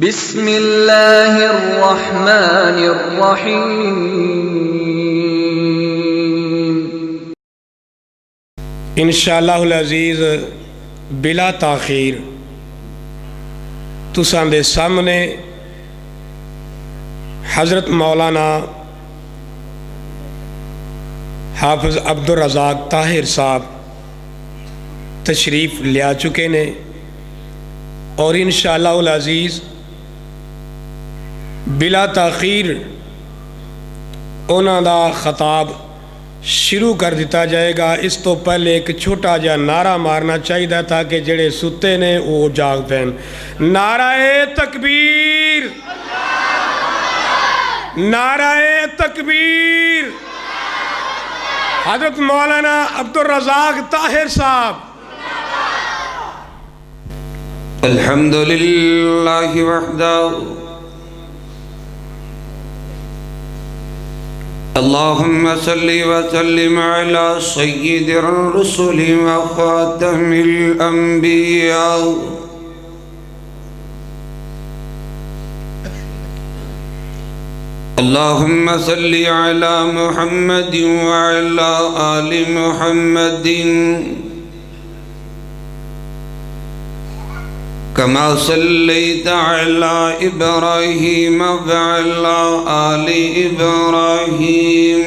بسم اللہ الرحمن الرحیم۔ انشاءاللہ العزیز بلا تاخیر تساں دے سامنے حضرت مولانا حافظ عبدالرزاق طاہر صاحب تشریف لیا چکے نے اور انشاءاللہ العزیز بلا تاخیر انہاں دا خطاب شروع کر دیتا جائے گا۔ اس تو پہلے ایک چھوٹا جا نعرہ مارنا چاہیے تھا کہ جڑے ستے نے وہ جاگ پین۔ نعرہ تکبیر، نعرہ تکبیر۔ حضرت مولانا عبدالرزاق طاہر صاحب۔ الحمدللہ وحدہ اللہم صلی وسلم علی سید الرسل وخاتم الانبیاء اللہم صلی علی محمد وعلی آل محمد كما صليت على إبراهيم وعلى آل إبراهيم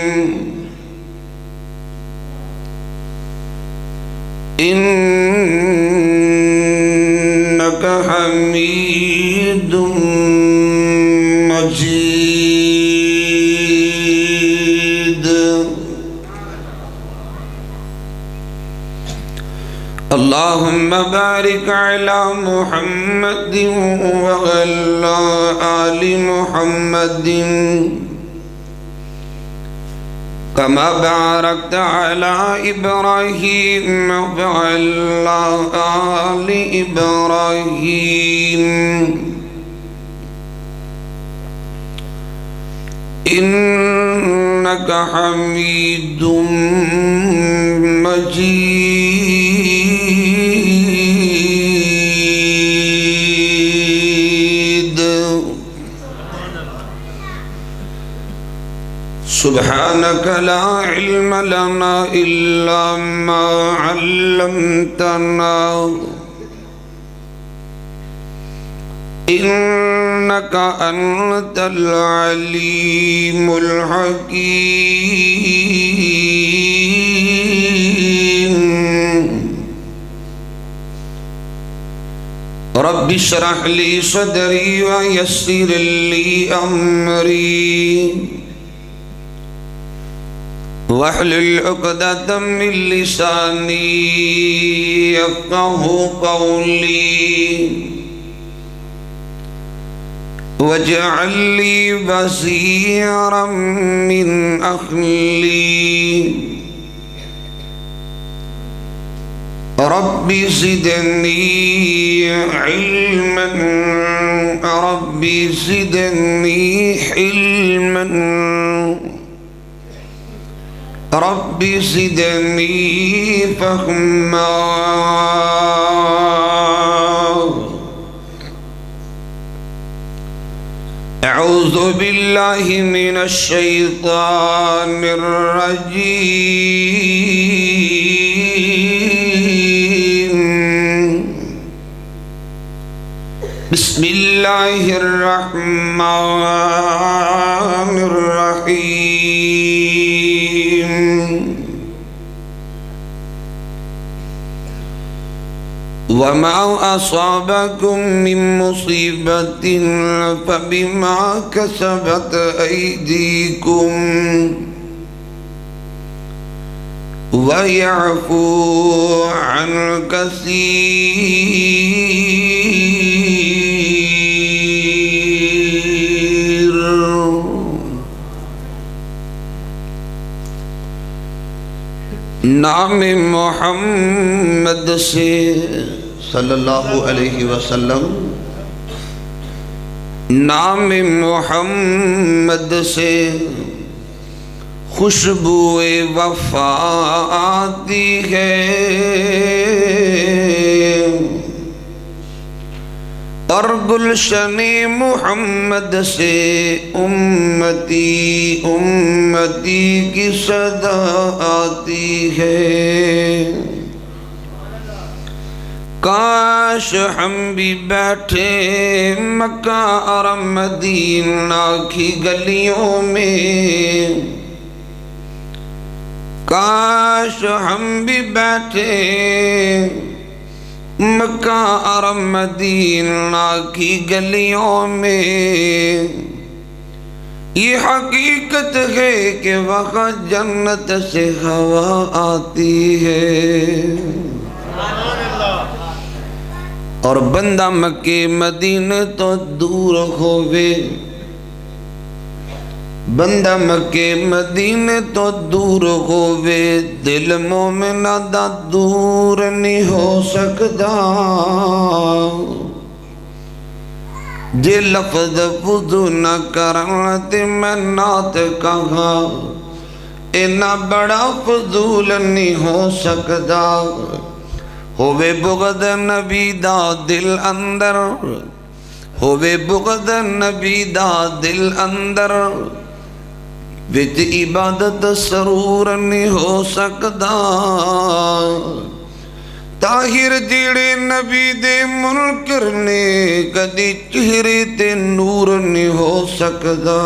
إنك حميد مجيد اللهم بارك على محمد وعلى آل محمد كما باركت على إبراهيم وعلى آل إبراهيم إنك حميد مجيد سبحانك لا علم لنا إلا ما علمتنا إنك أنت العليم الحكيم رب اشرح لي صدري ويسر لي أمري واحلل عقدة من لساني يفقه قولي واجعل لي بصيرا من أهلي رب زدني علما رب زدني حلما رب زدني فهما أعوذ بالله من الشيطان الرجيم بسم الله الرحمن الرحيم وما أصابكم من مصيبة فبما كسبت أيديكم ويعفو عن كثير نام محمد سے صلی اللہ علیہ وسلم نام محمد سے خوشبو وفا آتی ہے اور گلشن محمد سے امتی امتی کی صدا آتی ہے۔ کاش ہم بھی بیٹھے مکہ اور مدینہ کی گلیوں میں، کاش ہم بھی بیٹھے مکہ اور مدینہ کی گلیوں میں۔ یہ حقیقت ہے کہ وہاں جنت سے ہوا آتی ہے۔ اور بندہ مکے مدینے تو دور ہووے، بندہ مکے مدینے تو دور ہووے، دل مومنہ دا دور نہیں ہو سکدا۔ جے لفظ وضو نہ کرن تے میں نات کہا، اینا بڑا فضول نہیں ہو سکدا۔ ہووے بغض نبی دا دل اندر، ہووے بغض نبی دا دل اندر، وچ عبادت سرور نہیں ہو سکدا۔ طاہر جیڑے نبی دے منکر نے، کدی چہرے تے نور نہیں ہو سکدا۔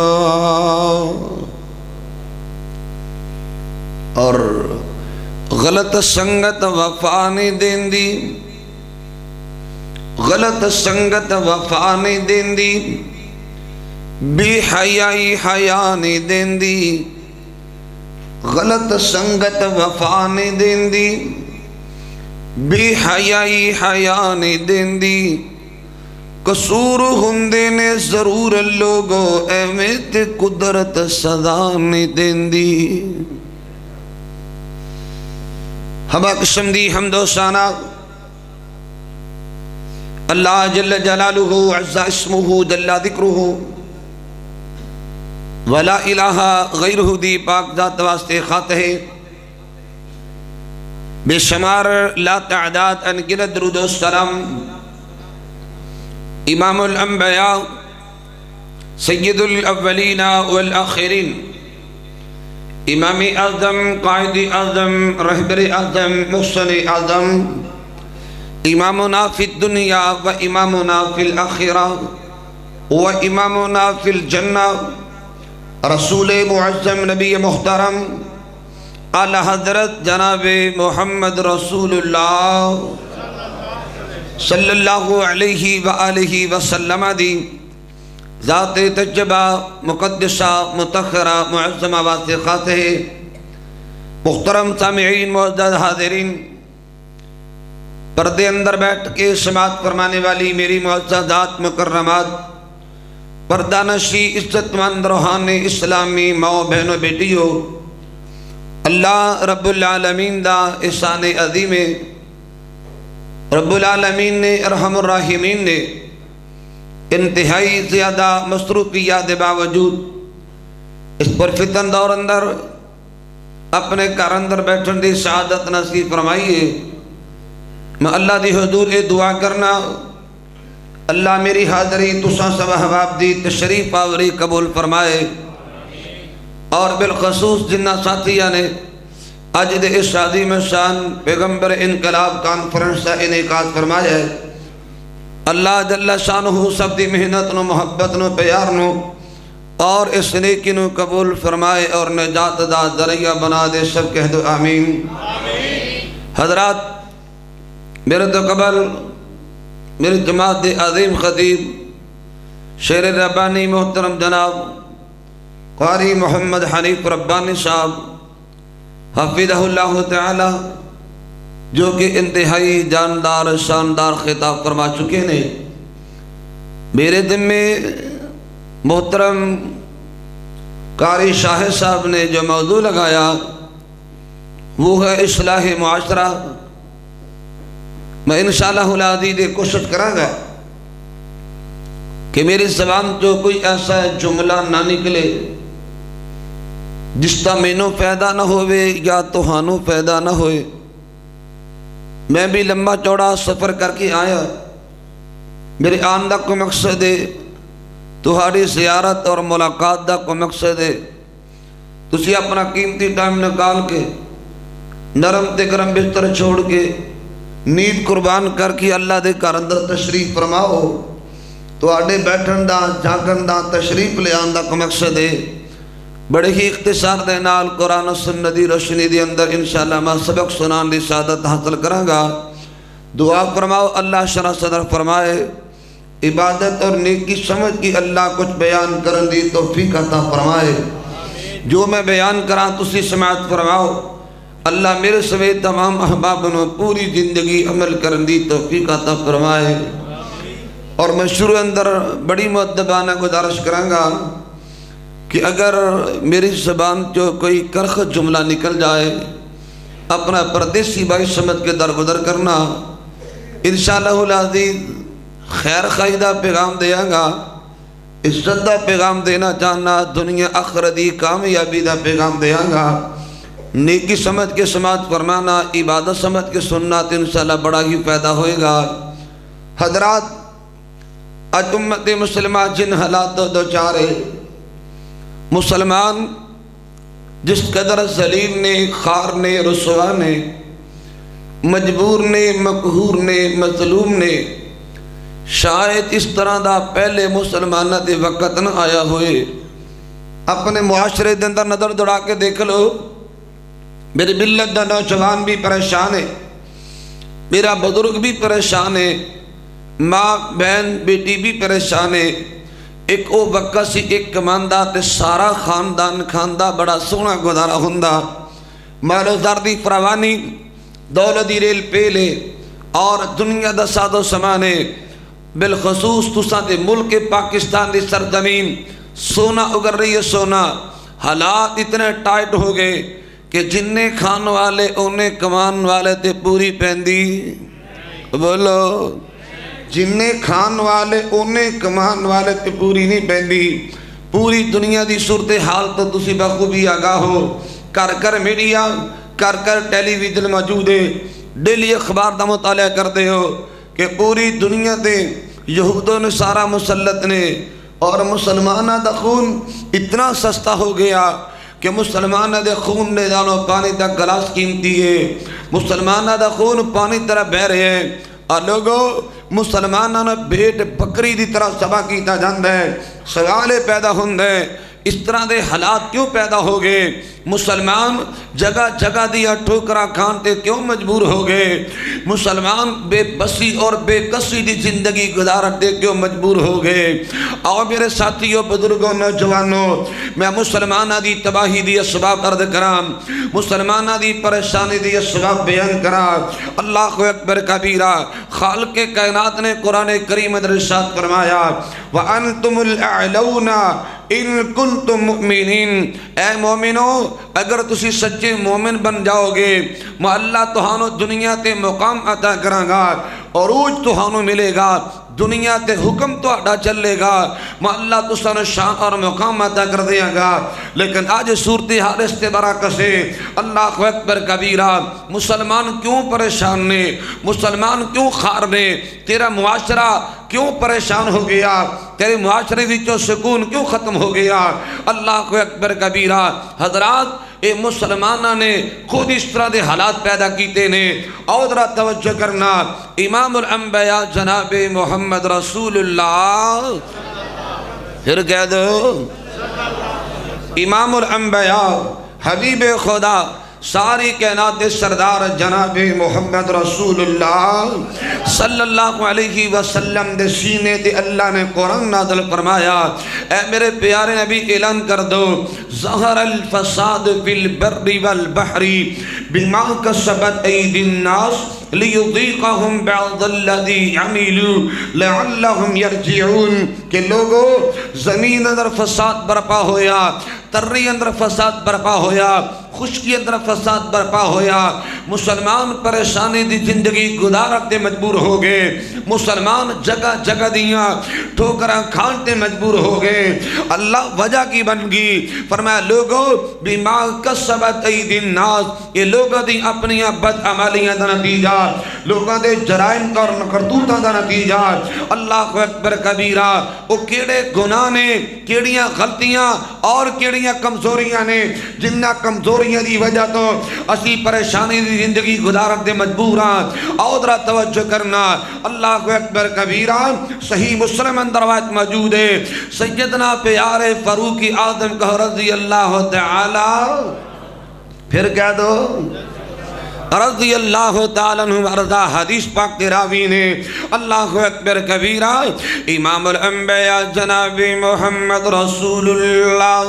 اور غلط سنگت وفا نہیں دیندی، غلط سنگت وفا نہیں دیندی، بے حیائی حیا نہیں دیندی، غلط سنگت وفا نہیں دیندی، بے حیائی حیا نہیں دیندی۔ قصور ہندے نے ضرور لوگو، ایویں تے قدرت سزا نہیں دیندی۔ ہما قسم دی حمد و ثنا اللہ جل جلالہ عز اسمہ جل ذکرہ ولا الہ غیرہ دی پاک ذات واسطے خاطہ ہے، بے شمار لا تعداد انگنت درود و سلام امام الانبیاء سید الاولین والآخرین، امام اعظم، قائد اعظم، رہبر اعظم، محسن اعظم، امامنا فی الدنیا و امامنا فی الآخرہ و امامنا فی الجنہ، رسول معظم نبی محترم اعلی حضرت جناب محمد رسول اللہ صلی اللہ علیہ وآلہ وسلم دی ذات تجبہ مقدسہ متخرہ معظمہ واسطے خاطہ ہے۔ محترم سامعین، معزز حاضرین، پردے اندر بیٹھ کے سماعت فرمانے والی میری معززات مکرمات، پردہ نشی عزت مند روحانی اسلامی ماں بہنوں بیٹیوں، اللہ رب العالمین دا احسان عظیم ہے۔ رب العالمین نے ارحم الراحمین نے انتہائی زیادہ مصروفیات باوجود اس پر فتن دور اندر اپنے گھر اندر بیٹھن دی سعادت نصیب فرمائیے۔ میں اللہ دی حضور دعا کرنا اللہ میری حاضری تساں سب احباب دی تشریف آوری قبول فرمائے، اور بالخصوص جنہ ساتھیہ نے اج دے اس شادی میں شان پیغمبر انقلاب کانفرنس کا انعقاد فرمایا ہے، اللہ جل شانہ سب دی محنت نو محبت نو پیار نو اور اس نیکی نو قبول فرمائے اور نجات دا ذریعہ بنا دے، سب کہہ دو آمین۔ حضرات، میرے تو قبل میری جماعت دے عظیم خطیب شیر ربانی محترم جناب قاری محمد حنیف ربانی صاحب حفظہ اللہ تعالی، جو کہ انتہائی جاندار شاندار خطاب فرما چکے ہیں، میرے دل میں محترم قاری شاہ صاحب نے جو موضوع لگایا وہ ہے اصلاح معاشرہ۔ میں انشاءاللہ العزیز کوشش کروں گا کہ میری زبان جو کوئی ایسا جملہ نہ نکلے جس کا مینوں فائدہ نہ ہوئے یا توہانوں فائدہ نہ ہوئے۔ میں بھی لمبا چوڑا سفر کر کے آیا، میرے آن دا کوئی مقصد ہے تہاڑی زیارت اور ملاقات دا کوئی مقصد ہے تسی اپنا قیمتی ٹائم نکال کے نرم تے گرم بستر چھوڑ کے نیند قربان کر کے اللہ دے گھر اندر تشریف فرماؤ تہاڑے بیٹھن دا جاگن دا تشریف لے آن دا کوئی مقصد ہے بڑے ہی اختصار دے نال قرآن و سنت دی روشنی دے اندر انشاءاللہ میں سبق سنان دی سعادت حاصل کراں گا دعا فرماؤ اللہ شرح صدر فرمائے عبادت اور نیکی سمجھ کی اللہ کچھ بیان کرن دی توفیق عطا فرمائے جو میں بیان کراں تسی سماعت فرماؤ اللہ میرے سمیت تمام احباب نو پوری زندگی عمل کرن دی توفیق عطا فرمائے اور میں شروع اندر بڑی مؤدبانہ گزارش کراں گا کہ اگر میری زبان جو کوئی کرخ جملہ نکل جائے اپنا پردیسی بھائی سمجھ کے درگزر کرنا انشاءاللہ العزیز خیر خواہدہ پیغام دیا گا عزت دا پیغام دینا چاہنا دنیا آخرتی کامیابی دا پیغام دیا گا نیکی سمجھ کے سماعت فرمانا عبادت سمجھ کے سننا تو انشاءاللہ بڑا ہی پیدا ہوئے گا حضرات آج امت مسلمہ جن حالات دو چارے مسلمان جس قدر ذلیل نے خار نے رسوا نے مجبور نے مقہور نے مظلوم نے شاید اس طرح دا پہلے مسلمانہ دے وقت نہ آیا ہوئے اپنے معاشرے دے اندر نظر دوڑا کے دیکھ لو میری ملت دا نوجوان بھی پریشان ہے میرا بزرگ بھی پریشان ہے ماں بہن بیٹی بھی پریشان ہے ایک او وقت سی ایک کماندہ تے سارا خاندہ بڑا سونا گزارا ہوندا مالو زردی فراوانی دولتی ریل پیلے اور دنیا دا ساد و سمانے بالخصوص تساں دے ملک پاکستان دی سرزمین سونا اگر رہی ہے سونا حالات اتنے ٹائٹ ہو گئے کہ جننے کھان والے انہیں کمان والے تے پوری پہندی بولو جننے کھان والے انہیں کمان والے تے پوری نہیں پہندی پوری دنیا دی صورتحال تو تسی بخوبی آگاہ ہو کر میڈیا کر ٹیلی ویژن موجود ہے ڈیلی اخبار دا مطالعہ کرتے ہو کہ پوری دنیا تے یہود و نصارہ مسلط نے اور مسلمانہ دا خون اتنا سستا ہو گیا کہ مسلمانہ دے خون نے جانو پانی تک گلاس قیمتی ہے مسلمانہ دا خون پانی طرح بہ رہے ہیں اور لوگوں مسلمانہ نے بھیٹ بکری دی طرح سبا کیتا جاندہ ہے سوالے پیدا ہوندے اس طرح دے حالات کیوں پیدا ہو گئے مسلمان جگہ جگہ دیا ٹھوکرا کھانتے کیوں مجبور ہو گئے مسلمان بے بسی اور بے کسی دی زندگی گزارتے کیوں مجبور ہو گئے اور میرے ساتھیوں بزرگوں نوجوانوں میں مسلمانہ دی تباہی دی اسباب عرض کرام مسلمانہ دی پریشانی دی اسباب بیان کرام اللہ اکبر کبیرہ خالق کائنات نے قرآن کریم میں ارشاد فرمایا وَأَنْتُمُ الْأَعْلَوْنَ ان کنتم مؤمنین اے مومنو اگر تسی سچے مومن بن جاؤ گے میں اللہ تہانو دنیا تے مقام عطا کراں گا عروج تہانو ملے گا دنیا تے حکم تو اڈا چلے گا میں اللہ تسانو شان اور مقام عطا کر دیا گا لیکن آج صورتحال اس تے برعکس ہے اللہ اکبر کبیرہ مسلمان کیوں پریشان نے مسلمان کیوں خار نے تیرا معاشرہ کیوں پریشان ہو گیا تیرے معاشرے وچوں سکون کیوں ختم ہو گیا اللہ اکبر کبیرہ حضرات اے مسلمانہ نے خود اس طرح دے حالات پیدا کیتے نے اور ذرا توجہ کرنا امام الانبیاء جناب محمد رسول اللہ پھر کہہ دو امام الانبیاء حبیب خدا ساری کائنات سردار جناب محمد رسول اللہ صلی اللہ علیہ وسلم دے سینے دے اللہ نے قرآن نازل فرمایا اے میرے پیارے نبی اعلان کر دو ظہر الفساد فی البر والبحر بما کسبت ایدی الناس لیذیقہم بعض الذی عملوا لعلہم یرجعون کہ لوگو زمین اندر فساد برپا ہویا تری اندر فساد برپا ہویا خشکی اندر فساد برپا ہویا مسلمان پریشانی دی زندگی گزارتے مجبور ہو گئے مسلمان جگہ جگہ دیاں ٹھوکراں کھانتے مجبور ہو گئے. اللہ وجہ کی بن گئی. فرمایا لوگوں بما کسبت ایدی الناس, یہ لوگوں دی اپنی بد عملیاں دا نتیجہ, لوگوں دے جرائم اور کرتوتاں دا نتیجہ. اللہ اکبر کبیرہ. وہ کیڑے گناہ نے, کیڑیاں غلطیاں اور کیڑیاں کمزوریاں نے جنہ کمزوریاں دی وجہ تو اسی پریشانی دی زندگی گزارت دے مجبور ہاں. اور ذرا توجہ کرنا. اللہ اکبر کبیرہ. صحیح مسلم اندر روایت موجود ہے, سیدنا پیارے فاروق اعظم کہ رضی اللہ تعالی, پھر کہہ دو رضی اللہ تعالیٰ عنہ وارضا, حدیث پاک کے راوی نے. اللہ اکبر کبیرہ. امام الانبیاء جناب محمد رسول اللہ.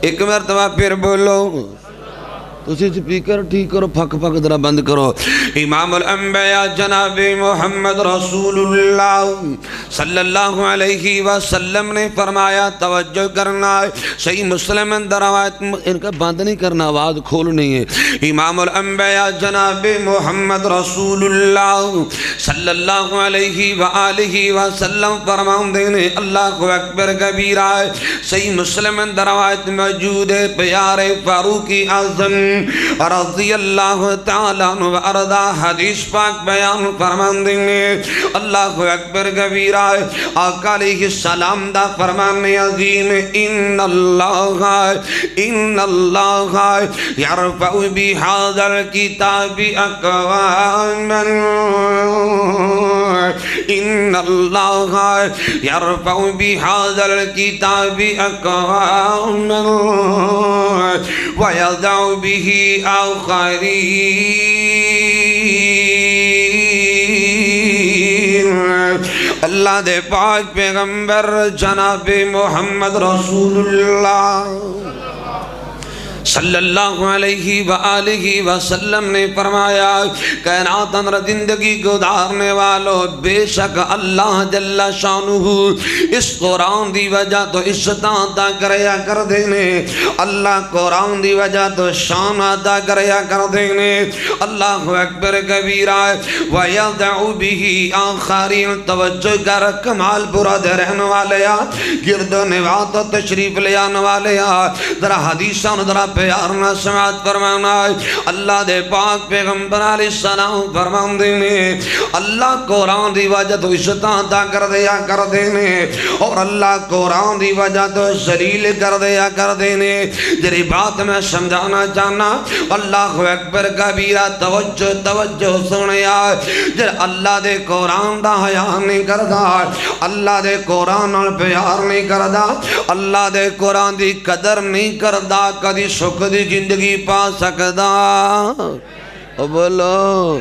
ایک مرتبہ پھر بولو, تسی سپیکر ٹھیک کرو, پھک پھک ذرا بند کرو. امام الانبیاء جناب محمد رسول اللہ صلی اللہ علیہ وسلم نے فرمایا, توجہ کرنا. صحیح مسلم اندر روایت, ان کا بند نہیں کرنا, آواز کھولنی ہے. امام الانبیاء جناب محمد رسول اللہ صلی اللہ علیہ وآلہ وسلم فرماندے نے. اللہ اکبر کبیرہ. صحیح مسلم اندر روایت موجود ہے, پیارے فاروق اعظم رضی اللہ تعالیٰ عنہ وارضا حدیث پاک بیان فرماندے نے. اللہ اکبر کبیرہ. آقا علیہ السلام دا فرمان عظیم, ان اللہ یرفع بہذا الکتاب اقواما, ان اللہ یرفع بہذا الکتاب اقواما ویضع به آخرین. اللہ دے پاک پیغمبر جناب محمد رسول اللہ صلی اللہ علیہ وآلہ وسلم نے فرمایا, کائنات اندر زندگی گزارنے والوں, بے شک اللہ جل شانہ اس قرآن دی وجہ تو عزت عطا کریا کر دینے. اللہ قرآن دی وجہ تو شان عطا کریا کر دینے. اللہ اکبر کبیرہ. وَيَضَعُ بِهِ آخَرِينَ. توجہ کر, کمال پورا دے رہنے والے, گرد و نواز و تشریف لے آنے والے, ذرا حدیثاں ذرا پیار نہ سماعت فرمانا. اللہ دے پاک پیغمبر علیہ السلام فرمان دینے, اللہ قرآن دی وجہ تو عزت عطا کر دیا کر دینے, اور اللہ قرآن دی وجہ تو ذلیل کر دیا کر دینے. جری بات میں سمجھانا چاہنا, اللہ اکبر کبیرہ. توجہ توجہ سنیا. جر اللہ دے قرآن دا حیا نہیں کردا, اللہ دے قرآن نال پیار نہیں کردا, اللہ دے قرآن دی قدر نہیں کردا, کدی سکھ دی زندگی پا سکدا. بولو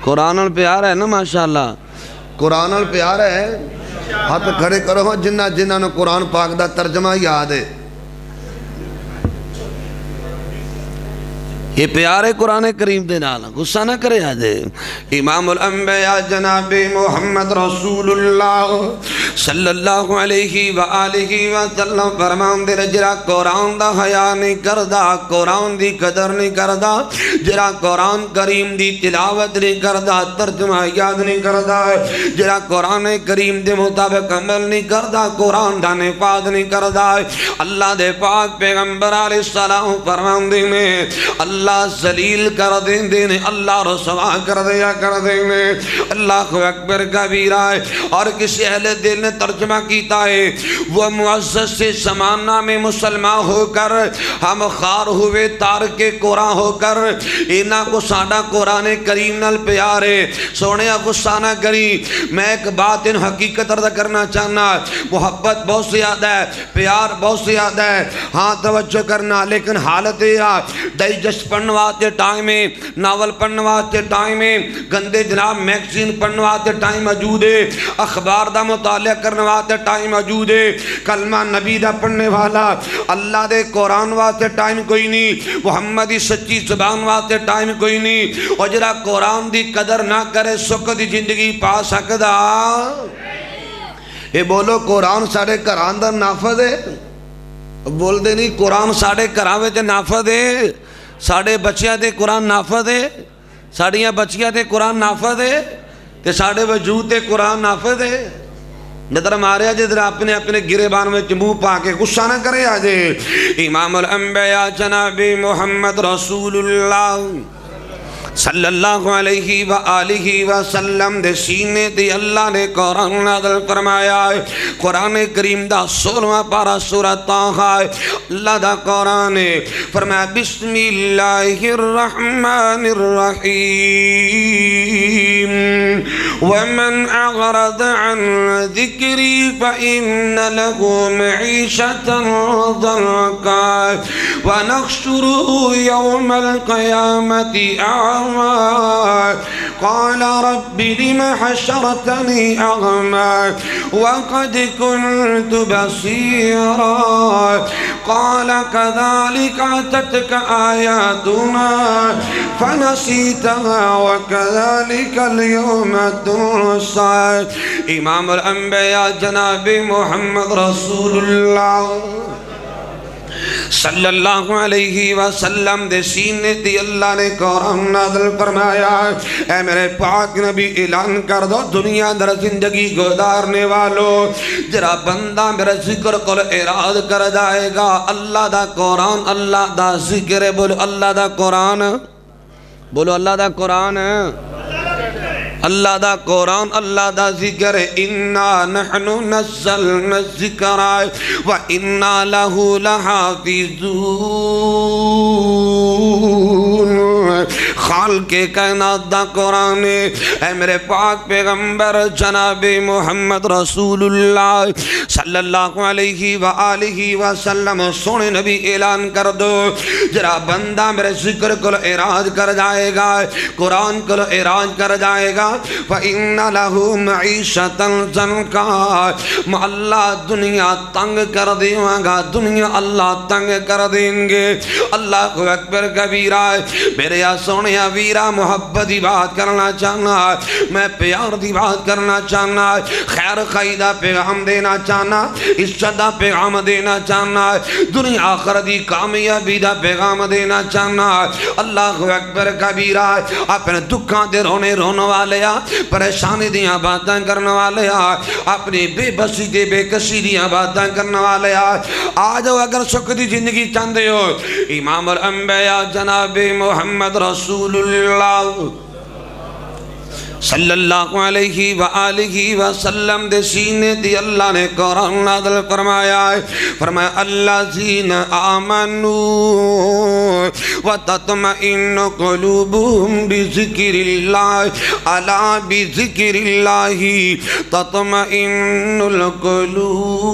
قرآن نال پیار ہے نا, ماشاءاللہ قرآن نال پیار ہے. ہاتھ کھڑے کرو جنہاں نے قرآن پاک دا ترجمہ یاد ہے. یہ پیار ہے قرآن کریم دے نال, غصہ نہ کرے آجے. امام الانبیاء جناب محمد رسول اللہ صلی اللہ علیہ وآلہ وسلم فرمان دے, جرا قرآن دا حیا نہیں کردا, قرآن دی قدر نہیں کردا, جرا قرآن کریم دی تلاوت نہیں کردا, ترجمہ یاد نہیں کردا, جرا قرآن کریم دے مطابق عمل نہیں کردا, قرآن دا نفاذ نہیں کردا. اللہ دے پاک پیغمبر علیہ السلام فرمان دے نے, اللہ ذلیل کر دینے, اللہ رسوا کر دیا کر دینے. اللہ اکبر کبیرہ. اور کسی اہل دل نے ترجمہ کیتا ہے, وہ معزز سے زمانہ میں مسلمان ہو کر ہم خار ہوئے تارک قرآن ہو کر, اینا کو ساڑا قرآن کریم نال پیارے. سونے غصہ نہ کری, میں ایک بات ان حقیقت رضا کرنا چاہنا, محبت بہت زیادہ ہے, پیار بہت زیادہ ہے, ہاں توجہ کرنا. لیکن حالت یہ ڈائجسٹ پڑھنے واسطے ٹائم ہے, ناول پڑھنے واسطے ٹائم ہے, گندے جناب میگزین پڑھنے واسطے ٹائم موجود ہے, اخبار دا مطالعہ کرنے واسطے ٹائم موجود ہے, کلمہ نبی دا پڑھنے والا, اللہ دے قرآن واسطے ٹائم کوئی نہیں, محمدی سچی زبان واسطے ٹائم کوئی نہیں. اور جرا قرآن دی قدر نہ کرے سکھ دی زندگی پا سکدا. اے بولو قرآن ساڑے گھراں دا نافذ ہے, بول دے نہیں قرآن ساڑے گھراں وچ نافذ ہے, ساڑے بچیاں دے قرآن نافذ ہے, ساڑیاں بچیاں دے قرآن نافذ ہے, تے ساڑے وجود تے قرآن نافذ ہے. نظر ماریا جے ذرا اپنے اپنے گریبان میں منہ پا کے غصہ نہ کرے آجے امام الانبیاء جناب محمد رسول اللہ صلی اللہ علیہ وآلہ وسلم دے سینے دی اللہ نے قرآن نازل فرمایا ہے قرآن کریم دا 16واں پارہ سورہ طٰہٰ ہے اللہ دا قرآن فرمایا بسم اللہ الرحمن الرحیم ومن اعرض عن ذکری فإن له معیشة ضنکا ونحشره یوم القیامت اعمى قال رب لم حشرتني أعمى وقد كنت بصيرا قال كذلك أتتك آياتنا فنسيتها وكذلك اليوم تنسى امام الانبیاء جناب محمد رسول اللہ صلی اللہ علیہ وسلم دے سینے دی اللہ نے قرآن نازل فرمایا اے میرے پاک نبی اعلان کر دو دنیا در زندگی گزارنے والو جرا بندہ میرے ذکر کو اراد کر جائے گا اللہ دا قرآن اللہ دا ذکر بولو اللہ دا قرآن بولو اللہ دا قرآن اللہ دا قرآن اللہ دا ذکر اِنَّا نَحْنُ نَزَّلْنَا الذِّكْرَ وَإِنَّا لَهُ لَحَافِظُونَ خالق کائنات دا قرآن اے میرے پاک پیغمبر جناب محمد رسول اللہ صلی اللہ علیہ وآلہ وسلم سونے نبی اعلان کر دو جرا بندہ میرے ذکر کو اراد کر جائے گا قرآن کو اراد کر جائے گا فَإِنَّ لَهُ مَعِيشَةً ضَنْكَا اللہ دنیا تنگ کر دیواں گا دنیا اللہ تنگ کر دیں گے اللہ اکبر کبیرہ میرے سونیا ویرا محبت دی بات کرنا چاہنا میں پیار دی بات کرنا چاہنا خیر خیدہ پیغام دینا چاہنا عزت دا پیغام دینا چاہنا دنیا آخر دی کامیابی دا پیغام دینا چاہنا اللہ اکبر کبیرہ اپنے دکھاں دے رونے والے پریشانی دیاں باتاں کرنے والے اپنی بے بسی دے بے کسی دیاں باتاں کرنے والے آجو اگر سکھ دی زندگی چاندے ہو امام الانبیاء جناب محمد رسول اللہ صلی اللہ علیہ وآلہ وسلم دے سینے دی اللہ نے قرآن نازل فرمایا ہے فرمایا الذین آمنوا وتطمئن قلوبهم بذکر اللہ الا بذکر اللہ تطمئن القلوب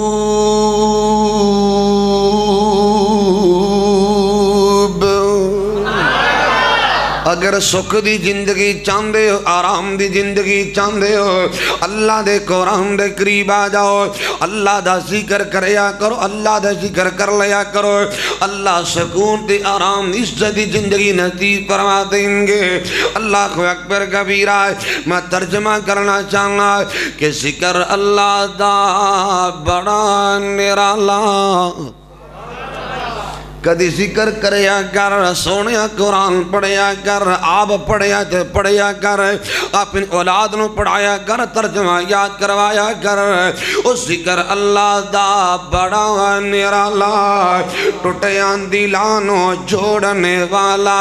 اگر سکھ دی زندگی چاندے ہو آرام دی زندگی چاندے ہو اللہ دے قرآن دے قریب آ جاؤ اللہ دا ذکر کریا کرو اللہ دا ذکر کر لیا کرو اللہ سکون تے آرام عزت دی زندگی نصیب فرما دیں گے اللہ اکبر کبیرہ میں ترجمہ کرنا چاہنا کہ ذکر اللہ دا بڑا نرالا کدی ذکر کریا کر سونیا قرآن پڑھیا کر آپ پڑھیا کر اپنی اولاد نو پڑھایا کر ترجمہ یاد کروایا کر اس ذکر اللہ دا بڑا نرالا ٹوٹیاں دلانو جوڑنے والا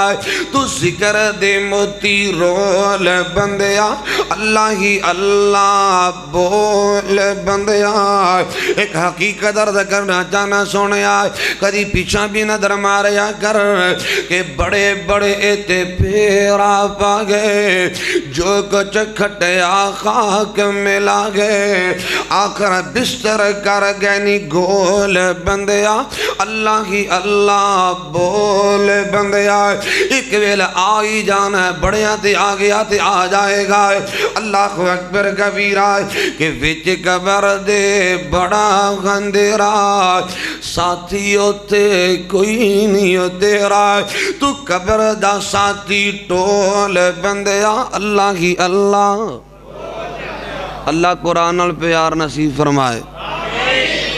تو ذکر دے موتی رول بندیا اللہ ہی اللہ بول بندیا ایک حقیقت درد کرنا چاہنا سونیا کدی پیچھا بھی نظر ماریا کر کہ بڑے بڑے ایتے پیرا پا گئے جو کچھ کھٹیا خاک ملا گئے آخر بستر کر گئنی گول بندیا اللہ ہی اللہ بول بندیا ایک ویل آئی جانا ہے بڑیا تے آگیا تے آ جائے گا اللہ اکبر کبیرہ کہ وچ قبر دے بڑا غندرا ساتھی ہوتے کوئی نہیں ہو تیرا تو قبر دا ساتھی ٹول بندیا اللہ ہی اللہ اللہ قرآن الپیار نصیب فرمائے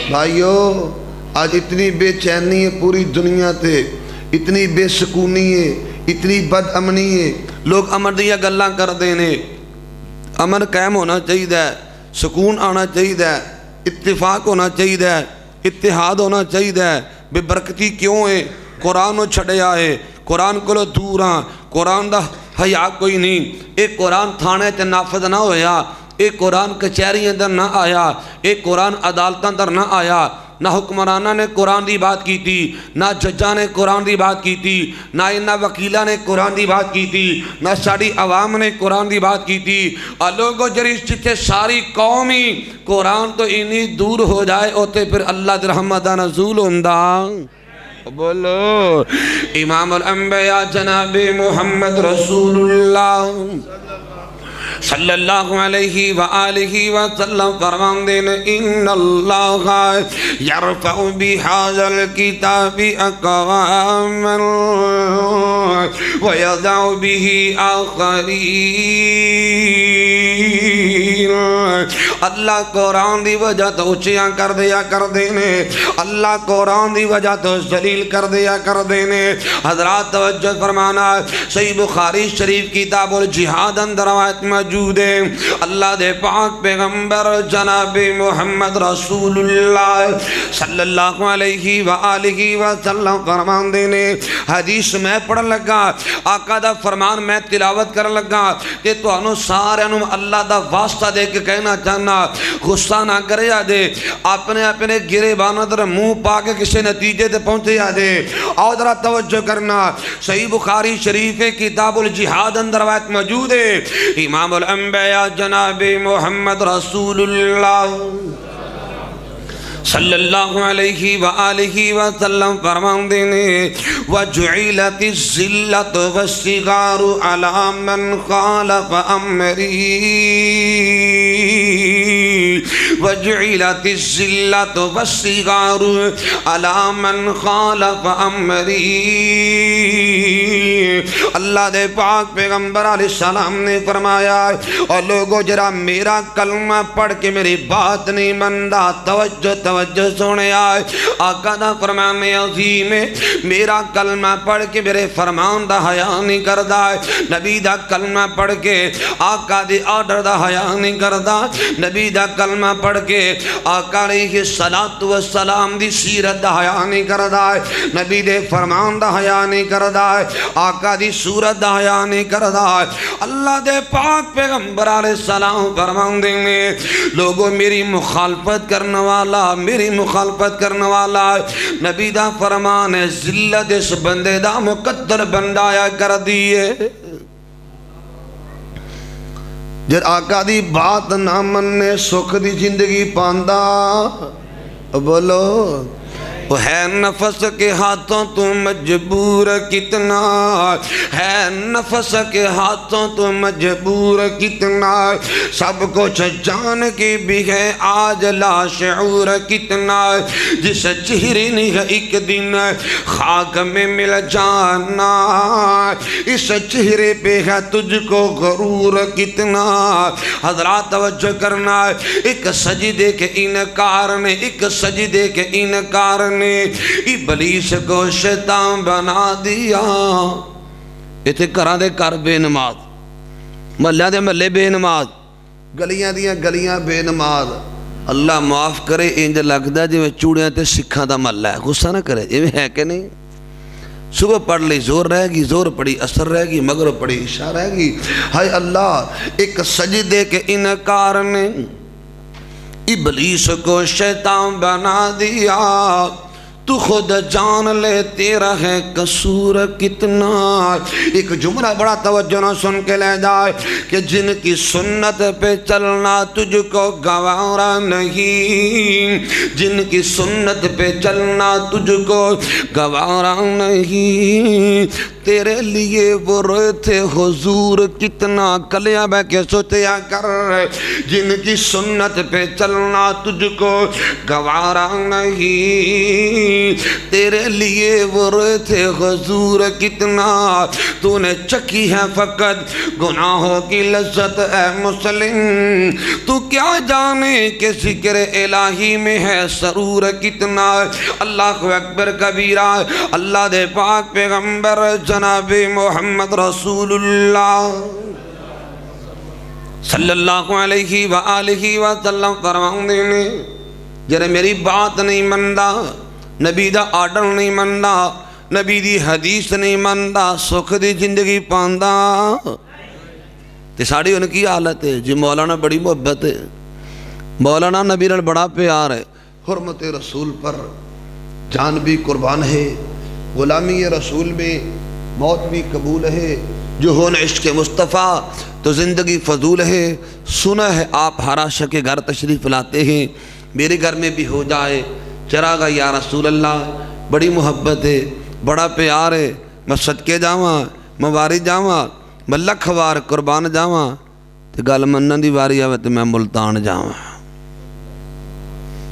بھائیو آج اتنی بے چینی ہے پوری دنیا تے اتنی بے سکونی ہے اتنی بد امنی ہے لوگ امر دیا گلہ کر دینے امر قائم ہونا چاہیے سکون آنا چاہیے، اتفاق ہونا چاہیے، اتحاد ہونا چاہیے۔ بے برکتی کیوں ہے؟ قرآن چھڑیا ہے، قرآن کو دور ہاں، قرآن دا حیا کوئی نہیں۔ ایک قرآن تھانے تے نافذ نہ ہویا، ایک قرآن کچہری اندر نہ آیا، ایک قرآن عدالت اندر نہ آیا۔ نہ حکمرانہ نے قرآن دی بات کی تھی، نہ ججاں نے قرآن دی بات کی تھی، نہ انہاں وکیلہ نے قرآن دی بات کی تھی، نہ ساڑی عوام نے قرآن دی بات کی تھی۔ اور لوگوں جریس جتے ساری قومی قرآن تو انہی دور ہو جائے ہوتے پھر اللہ دی رحمت دا نزول ہوندہ۔ بولو امام الانبیاء جناب محمد رسول اللہ صلی اللہ علیہ وآلہ وسلم فرمان دین ان اللہ یرفع بہذا الکتاب اقواما ویضع به آخرین۔ اللہ قرآن دی وجہ تو اچھیاں کر دیا کر دینے، اللہ قرآن دی وجہ تو ذلیل کر دیا کر دینے۔ حضرات توجہ فرمانا، صحیح بخاری شریف کتاب الجہاد اندر روایت موجود ہے، اللہ دے پاک پیغمبر جناب محمد رسول اللہ صلی اللہ علیہ وآلہ وسلم فرمان دینے۔ حدیث میں پڑھ لگا، آقا دا فرمان میں تلاوت کر لگا کہ تو انو سارے انو اللہ دا واسطہ دے کے کہنا چاہنا، غصہ نہ کرے آدے، اپنے گرے بانا در منہ پا کے کسی نتیجے تے پہنچے آدے۔ اور ذرا توجہ کرنا، صحیح بخاری شریف کتاب الجہاد اندر روایت موجود ہے، امام الانبیاء جناب محمد رسول اللہ صلی اللہ علیہ وآلہ وسلم فرمان دینے وَجُعِلَتِ الزِّلَّةُ وَالصِّغَارُ عَلَى مَنْ خَالَفَ أَمْرِي وَجُعِلَتِ الزِّلَّةُ وَالصِّغَارُ عَلَى مَنْ خَالَفَ أَمْرِي۔ اللہ دے پاک پیغمبر علیہ السلام نے فرمایا، اور لوگوں جرا میرا کلمہ پڑھ کے میری بات نہیں مندہ، توجہ سونے آئے۔ آقا دا فرمان عظیم ہے، میرا کلمہ پڑھ کے میرے فرمان دا حیا نہیں کردہ، نبی دا کلمہ پڑھ کے آقا دی آرڈر دا حیا نہیں کردہ، نبی دا کلمہ پڑھ کے آقا علیہ السلام دی سیرت دا حیا نہیں کردہ، نبی دے فرمان دا حیا نہیں کردہ، آقا دی صورت دا حیا نہیں کردہ۔ اللہ دے پاک پیغمبر علیہ السلام فرمان دیں گے، لوگوں میری مخالفت کرنے والا، میری مخالفت کرنے والا، نبی دا فرمان ہے ذلت اس بندے دا مقدر بندایا کر دیئے۔ جر آقا دی بات نہ مننے سکھ دی زندگی پاندہ، بولو وہ ہے نفس کے ہاتھوں تو مجبور کتنا، ہے نفس کے ہاتھوں تو مجبور کتنا، سب کچھ جان کے بھی ہے آج لاشعور کتنا، جس چہرے نے ایک دن خاک میں مل جانا، اس چہرے پہ ہے تجھ کو غرور کتنا۔ حضرات توجہ کرنا، ایک سجدے کے انکار نے، ایک سجدے کے انکار نے ابلیس کو شیطان بنا دیا۔ ایتھے کراں دے کر بے نماز، محلہ دے محلے بے نماز، گلیاں دیاں گلیاں بے نماز۔ اللہ معاف کرے، انج لگدا جویں چوڑیاں تے سکھاں دا محلہ ہے، غصہ نہ کرے، ایویں ہے کہ نہیں؟ صبح پڑھ لی زور رہ گی، زور پڑھی اثر رہ گی، مغرب پڑھی عشاء رہ گی۔ ہائے اللہ، ایک سجدے کے انکار نے ابلیس کو شیطان بنا دیا۔ تو خود جان لے تیرا ہے قصور کتنا۔ ایک جملہ بڑا توجہ نہ سن کے لے جائے کہ جن کی سنت پہ چلنا تجھ کو گوارا نہیں، جن کی سنت پہ چلنا تجھ کو گوارا نہیں، تیرے لیے وہ روئے تھے حضور کتنا۔ کلیاں بہ کے سوچیا کر، جن کی سنت پہ چلنا تجھ کو گوارا نہیں، تیرے لیے وہ روئے تھے حضور کتنا۔ تو نے چکی ہے فقط گناہوں کی لذت اے مسلم، تو کیا جانے کہ ذکر الہی میں ہے سرور کتنا۔ اللہ اکبر کبیرہ۔ اللہ دے پاک پیغمبر جناب محمد رسول اللہ صلی اللہ علیہ وآلہ وسلم فرماؤندے نے جڑے میری بات نہیں مندا، نبی دا آرڈر نہیں مندا، نبی دی حدیث نہیں مندا، سکھ دی زندگی پاندا۔ تے ساڑی ان کی حالت ہے جی مولانا بڑی محبت ہے، مولانا نبی نال بڑا پیار ہے، حرمت رسول پر جان بھی قربان ہے، غلامی رسول میں موت بھی قبول ہے، جو ہون عشق مصطفیٰ تو زندگی فضول ہے۔ سنا ہے آپ ہر عاشق کے گھر تشریف لاتے ہیں، میرے گھر میں بھی ہو جائے چراغا یا رسول اللہ، بڑی محبت ہے، بڑا پیار ہے، میں صدقے جاواں، میں واری جاواں، میں لکھ وار قربان جاواں، تے گل منن دی واری آوے تے میں ملتان جاواں۔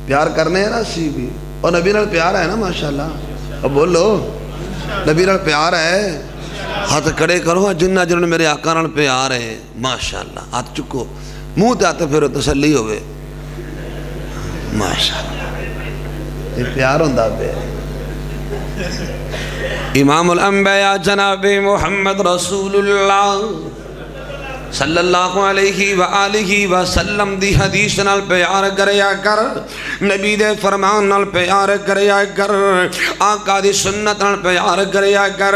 پیار کرنے ہیں نا سی بھی، اور نبی نال پیار ہے نا ماشاءاللہ، اب بولو نبی نال پیار ہے، ہاتھ کڑے کرو جنہ جنہوں نے میرے آقا نال پیار ہے، ماشاءاللہ ہاتھ چکو، منہ تے ہاتھ پھر تسلی ہوئے، ماشاءاللہ یہ پیار ہوندہ پہ۔ امام الانبیاء جناب محمد رسول اللہ صلی اللہ علیہ وآلہ وسلم دی حدیث نال پیار کریا کر، نبی دے فرمان نال پیار کریا کر، آقا دی سنت نال پیار کریا کر۔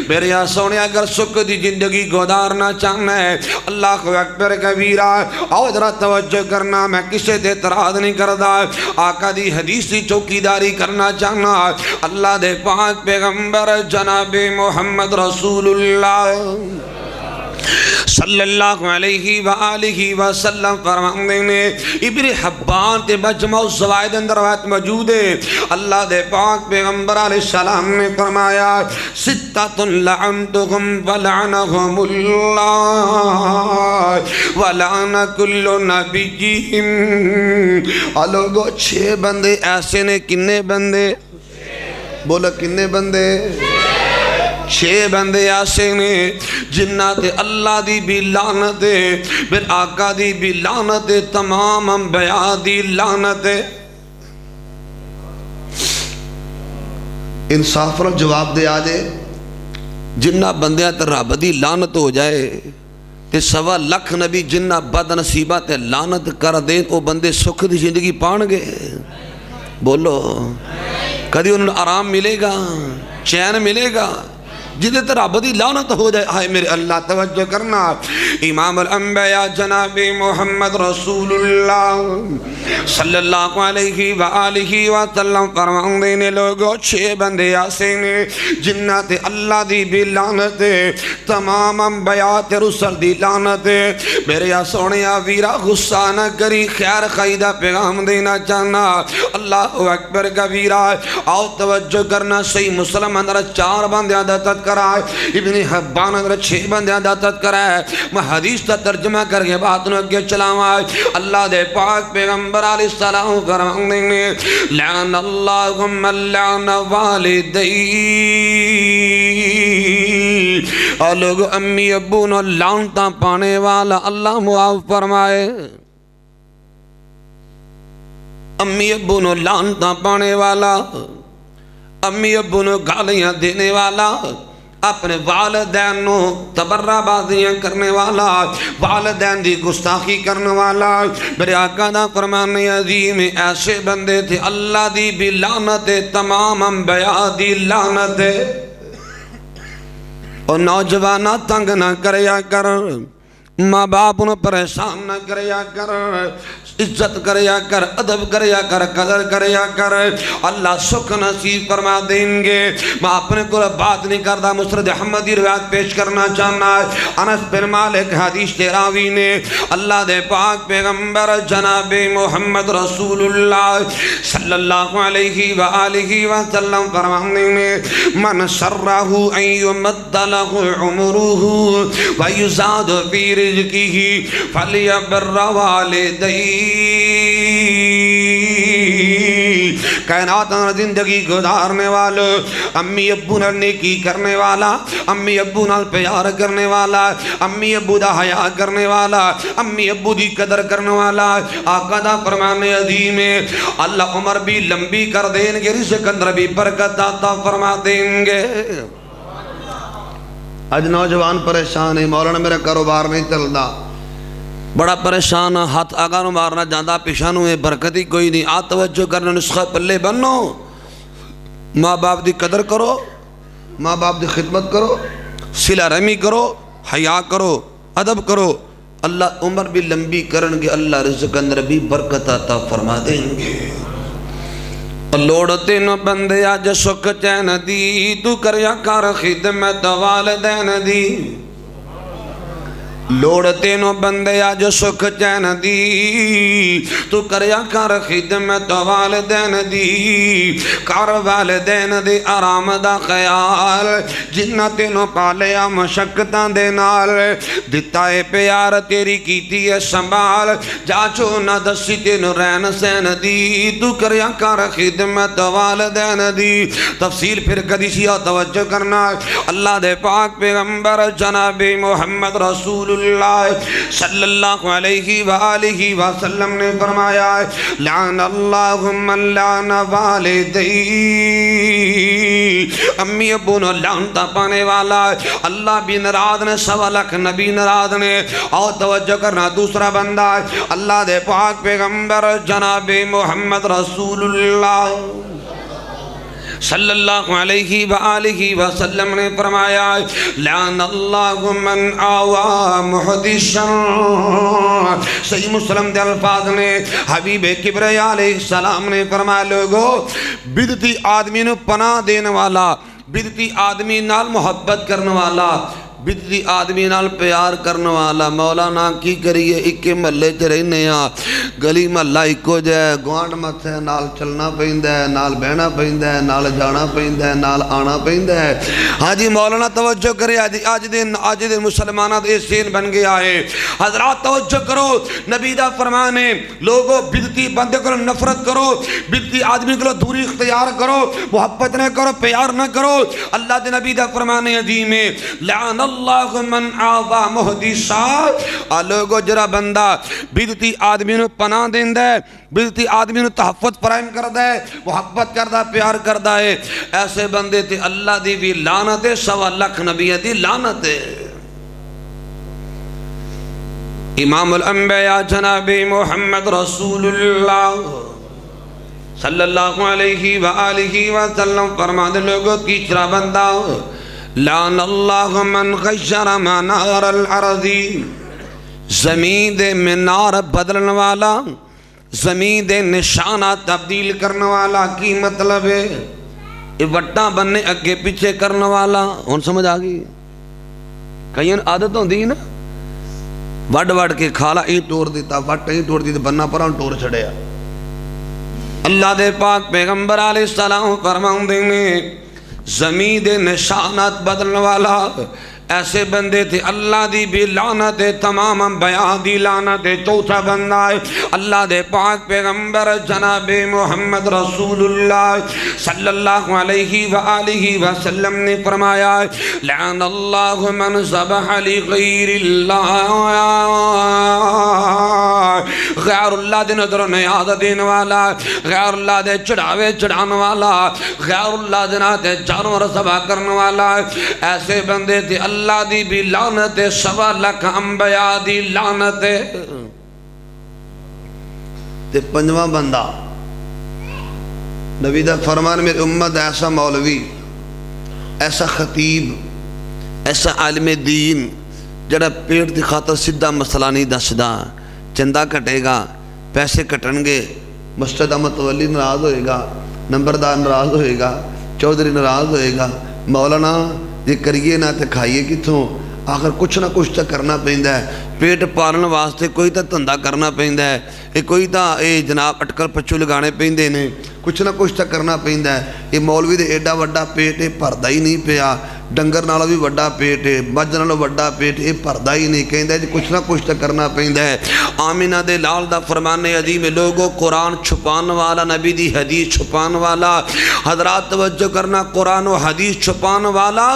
میرے سونے اگر سکھ دی زندگی گزارنا چاہنا ہے، اللہ اکبر کبیرہ، اور ذرا توجہ کرنا، میں کسے دے اعتراض نہیں کردا، آقا دی حدیث دی چوکیداری کرنا چاہنا، اللہ دے پاک پیغمبر جناب محمد رسول اللہ صلی اللہ علیہ وآلہ وسلم فرماندے نے، ابن حبان تے مجمع الزوائد اندر روایت موجود ہے، اللہ دے پاک پیغمبر علیہ السلام نے فرمایا ستۃ لعنتہم ولعنہم اللہ ولعن کل نبی۔ لوگو 6 بندے ایسے نے، کنے بندے بولا، کنے بندے؟ 6 بندے ایسے نے جنہ تے اللہ دی بھی لعنت ہے، پھر آقا دی بھی لعنت ہے، تمام انبیاء دی لعنت ہے۔ انصاف اور جواب دے آجے، جنہ بندیاں تے رب دی لعنت ہو جائے تے 1.25 لاکھ نبی جنہ بد نصیبہ تے لعنت کر دیں، وہ بندے سکھ دی زندگی پان گے؟ بولو کدی انہوں نے آرام ملے گا، چین ملے گا؟ جدے تو رب دی لعنت ہو جائے، آئے میرے اللہ توجہ کرنا۔ امام الانبیاء جناب محمد رسول اللہ صلی اللہ علیہ وآلہ وسلم فرماندے نے، لوگوں 6 بندے ایسے نے جنہ تے اللہ دی بھی لعنت ہے، تمام انبیاء تے رسل دی لعنت ہے۔ میرے سونے ویرا غصہ نہ کری، خیر خیدہ پیغام دینا چاہنا، اللہ اکبر کبیرہ۔ آؤ توجہ کرنا، صحیح مسلم اندر 4 بندے عدد کرائے، ابن حبان اندر 6 بندے عدد کرائے۔ میں حدیث تا ترجمہ کر کے بات نو اگے چلاواں، اللہ دے پاک پیغمبر علیہ السلام فرماندے نے، لعن اللہ من لعن والدی، اور لوگ امی ابو نو لعنتاں پانے والا اللہ معاف فرمائے، امی ابو نو لعنتاں پانے والا، امی ابو نو گالیاں دینے والا، اپنے والدین نو تبرہ بازیاں کرنے والا، والدین دی گستاخی کرنے والا۔ میرے آقا دا فرمان عظیم، ایسے بندے تھے اللہ دی بھی لعنت ہے، تمام انبیاء دی لعنت ہے۔ اور نوجوانہ تنگ نہ کریا کر، ماں باپ نو پریشان نہ کریا کر، عزت کریا کر، ادب کریا کر، قدر کریا کر، اللہ سکھ نصیب فرما دیں گے۔ میں اپنے کو بات نہیں کرتا، مسند احمدی روایت پیش کرنا چاہنا ہے، انس بن مالک حدیث راوی نے، اللہ دے پاک پیغمبر جناب محمد رسول اللہ صلی اللہ علیہ وآلہ وسلم فرمانے میں، من سرہ ان یمد لہ عمرہ ویزاد فی رزقہ فلیبر والدیہ۔ کائنات میں زندگی گزارنے والا، امی ابو نال نیکی کرنے والا، امی ابو نال پیار کرنے والا، امی ابو دا حیا کرنے والا، امی ابو دی قدر کرنے والا، آقا دا فرمان عظیم ہے، اللہ عمر بھی لمبی کر دیں گے، رزق اندر بھی برکت عطا فرما دیں گے۔ آج نوجوان پریشان ہے، مولانا میرا کاروبار نہیں چلتا، بڑا پریشان ہاں، ہاتھ آگاہ نو مارنا جاندہ پیشہ نو ہے، برکت ہی کوئی نہیں۔ آ توجہ کرنا، نسخہ پلے بنو، ماں باپ دی قدر کرو، ماں باپ دی خدمت کرو، صلہ رحمی کرو، حیا کرو، ادب کرو، اللہ عمر بھی لمبی کرن گے، اللہ رزق اندر بھی برکت عطا فرما دیں گے۔ لوڑتے نو بندے آج سکھ چین دی، تو کریا کار خدمت والدین دی۔ لوڑتے نو بندے آج سکھ چین دی، تو کریا کار خدمت والدین دی۔ کار والدین دے آرام دا خیال، جنہ تینو پالیا مشکتاں دے نال، دتا ہے پیار تیری کیتی ہے سنبھال، جاچو نہ دسی تینو رہن سین دی، تو کریا کار خدمت والدین دی۔ تفصیل پھر قدیسیہ توجہ کرنا، اللہ دے پاک پیغمبر جناب محمد رسول اللہ صلی اللہ علیہ وآلہ وسلم نے فرمایا ہے، لعن اللہ من لعن والدی، امی ابو نو لعنتا پانے والا ہے، اللہ بھی ناراض نے، سوا لکھ نبی ناراض نے۔ اور توجہ کرنا، دوسرا بندہ ہے اللہ دے پاک پیغمبر جناب محمد رسول اللہ صلی اللہ علیہ وآلہ وسلم نے فرمایا، لعن اللہ من آوا محدثا، صحیح مسلم دے الفاظ نے، حبیب کبریا علیہ السلام نے فرمایا، لوگو بدعتی آدمی نو پناہ دین والا، بدعتی آدمی نال محبت کرنے والا، بدعتی آدمی نال پیار کرنے والا، مولانا کی کریے اکے محلے چ رہنے ہاں، گلی محلہ اکو جائے، گوانڈ مت ہے، نال چلنا پہندہ ہے، نال بہنا پہندہ ہے، نال جانا پہندہ ہے، نال آنا پہندہ ہے۔ ہاں جی مولانا توجہ کرے، آج دن مسلمانہ دے سین بن گیا ہے۔ حضرات توجہ کرو، نبی دا فرمانے، لوگو بدعتی بندے کو نفرت کرو، بدعتی آدمی کو دوری اختیار کرو، محبت نہ کرو، پیار نہ کرو۔ اللہ دے نبی دا فرمانے عظیم ہے، لعن اللہ من آوا محدثا، لوگو جرا بندہ بدعتی آدمی نو پناہ دیندہ ہے، بدعتی آدمی نو تحفظ فراہم کردہ ہے، محبت کردہ، پیار کردہ ہے، ایسے بندے تھے اللہ دی بھی لعنت ہے، سوا لکھ نبی دی لعنت ہے۔ امام الانبیاء جناب محمد رسول اللہ صلی اللہ علیہ وآلہ وسلم فرماتے، لوگوں تیسرا بندہ، لعن اللہ من غیر منار الارض، زمین دے منار بدلن والا، زمین دے نشانہ تبدیل کرنے والا۔ کی مطلب ہے؟ یہ وٹا بننے اگے پیچھے کرنے والا، ان سمجھ آگئی؟ کئی عادت ہوں دی نا، وڈ وڈ کے کھالا ای ٹور دیتا، وٹ ای ٹور دیتا، بننا پر ان ٹور چھڑیا۔ اللہ دے پاک پیغمبر علیہ السلام فرماؤں دیں میں، زمین دے نشانات بدلنے والا ایسے بندے تھے اللہ دی بھی لعنت ہے، تمام انبیاء دی لعنت ہے۔ چوتھا بندہ ہے اللہ دے پاک پیغمبر جناب محمد رسول اللہ صلی اللہ علیہ وآلہ وسلم نے فرمایا، لعن اللہ من ذبح لغیر اللہ، غیر اللہ دے نظر و نیاز دین والا، غیر اللہ دے چڑھاوے چڑھان والا، غیر اللہ دے ناتے جانور ذبح کرنے والا، ایسے بندے تھے اللہ دی بھی لعنت ہے، سوا لکھ انبیاء دی لعنت ہے۔ تے پنجواں بندہ نبی دا فرمان، میری امت ایسا مولوی، ایسا خطیب، ایسا عالم دین جڑا پیٹ دی خاطر سدھا مسئلہ نہیں دسدا، چندہ کٹے گا، پیسے کٹن گے، مسجد متولی ناراض ہوئے گا، نمبردار ناراض ہوئے گا، چودھری ناراض ہوئے گا، مولانا یہ کریے نہ تے کھائیے کتھوں، آخر کچھ نہ کچھ تا کرنا پہندہ ہے، پیٹ پالن واسطے کوئی تا تندہ کرنا پہندہ ہے، کوئی تا جناب اٹکل پچھو لگانے پہندے نے، کچھ نہ کچھ تا کرنا پہندہ ہے۔ یہ مولوی دے ایڈا وڈا پیٹ ہے، پردہ ہی نہیں پیا، ڈنگر نالو بھی وڈا پیٹ ہے، مجھ نالو وڈا پیٹ ہے، پردہ ہی نہیں، کہندہ ہے کچھ نہ کچھ تا کرنا پہندہ ہے۔ آمینہ دے لال دا فرمان عظیم، لوگوں قرآن چھپان والا، نبی دی حدیث چھپان والا، حضرات توجہ کرنا، قرآن و حدیث چھپان والا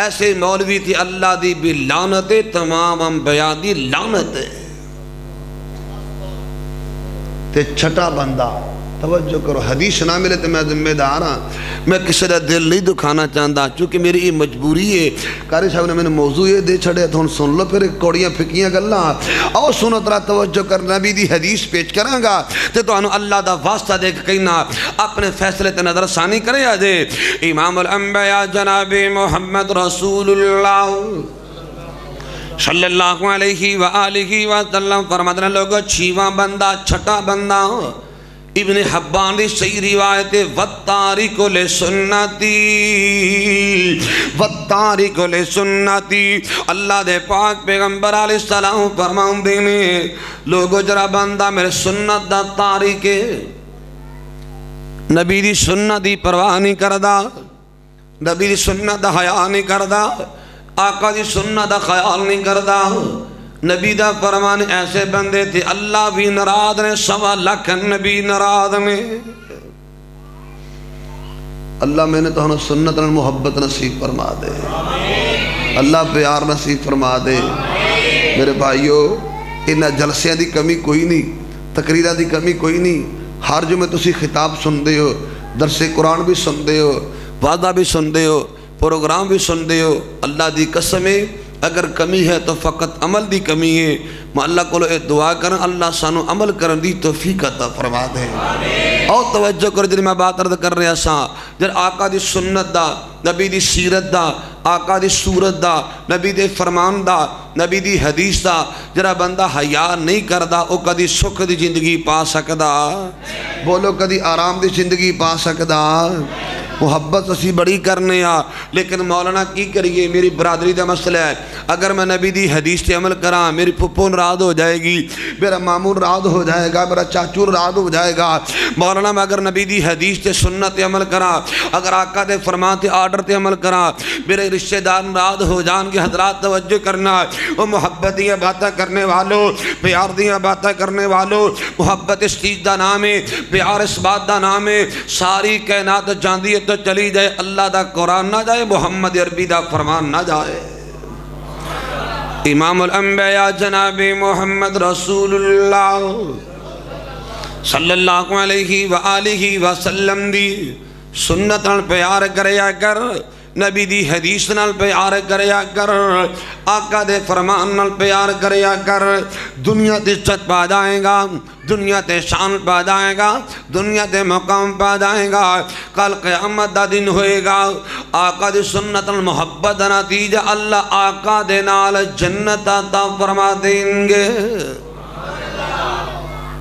ایسے مولوی تھی اللہ دی بھی لعنت ہے، تمام انبیاء دی لعنت ہے۔ تے چھٹا بندہ توجہ کرو، حدیث نہ ملے تو میں ذمہ دار ہاں، میں کسی کا دل نہیں دکھانا چاہتا، چونکہ میری یہ مجبوری ہے۔ قاری صاحب نے میں نے موضوع یہ دے چھڑے تو سن لو پھر کوڑیاں پھکیاں گلاں، آؤ سنو ترا توجہ کر، نبی دی حدیث پیش کراں گا تے تانوں اللہ دا واسطہ دے کے کہنا اپنے فیصلے تے نظر ثانی کرے آ جے۔ امام الانبیاء جناب محمد رسول اللہ صلی اللہ علیہ وآلہ وسلم فرماتے ہیں لوگوں چھیواں بندہ چھٹا بندہ ابن حبان دی صحیح روایت وَالتَّارِكُ لِسُنَّتِي وَالتَّارِكُ لِسُنَّتِي، اللہ دے پاک پیغمبر علیہ السلام فرماؤں دینے لوگوں جرا بندہ میرے سنت دا تاریک نبی دی سنت دی پرواہ نہیں کردہ، نبی دی سنت دا حیاء نہیں کردہ، آقا دی سنت دا خیال نہیں کردہ، نبی دا فرمان ایسے بندے تھے اللہ بھی ناراض نے، 1.25 لاکھ نبی ناراض نے۔ اللہ میں نے تو ہمیں سنت اور محبت نصیب فرما دے، اللہ پیار نصیب فرما دے۔ میرے بھائیو انہاں جلسیاں دی کمی کوئی نہیں، تقریرہ دی کمی کوئی نہیں، ہر جو میں تسی خطاب سن دے ہو، درس قرآن بھی سن دے ہو، وعدہ بھی سن دے ہو، پروگرام بھی سن دے ہو، اللہ دی قسم ہے اگر کمی ہے تو فقط عمل دی کمی ہے۔ میں اللہ کو دعا کریں اللہ سانو عمل کرن دی توفیق عطا فرما دے۔ اور توجہ کر جن میں بات عرض کر رہا سا جن آقا دی سنت دا، نبی دی سیرت دا، آقا دی صورت دا، نبی دی فرمان دا، نبی دی حدیث دا جرا بندہ حیاء نہیں کردہ او کدی سکھ دی زندگی پا سکدا، بولو کدی آرام دی زندگی پا سکدا۔ محبت اسی بڑی کرنے آ لیکن مولانا کی کریے، میری برادری دا مسئلہ ہے، اگر میں نبی دی حدیث تے عمل کراں میری پھپھو ناراض ہو جائے گی، میرا ماموں ناراض ہو جائے گا، میرا چاچو ناراض ہو جائے گا۔ مولانا میں اگر نبی دی حدیث تے سنت تے عمل کراں، اگر آقا دے فرمان تے آرڈر تے عمل کراں، میرے رشتہ دار ناراض ہو جان کے حضرات توجہ کرنا، وہ محبت دیاں باتیں کرنے والوں، پیار دیاں باتیں کرنے والوں، محبت اس چیز دا نام ہے، پیار اس بات دا نام ہے، ساری کائنات جاندی ہے تو چلی جائے اللہ دا قرآن نہ جائے، محمد عربی دا فرمان نہ جائے۔ امام الانبیاء جناب محمد رسول اللہ صلی اللہ علیہ وآلہ وسلم دی سنت نال پیار کریا کر، نبی دی حدیث نال پیار کریا کر، آقا دے فرمان نال پیار کریا کر، دنیا تے عزت پا جائے گا، دنیا تے شان پا جائے گا، دنیا تے مقام پا جائے گا، کل قیامت دا دن ہوئے گا، آقا دی سنت المحبت نتیجہ اللہ آقا دے نال جنت عطا فرما دیں گے۔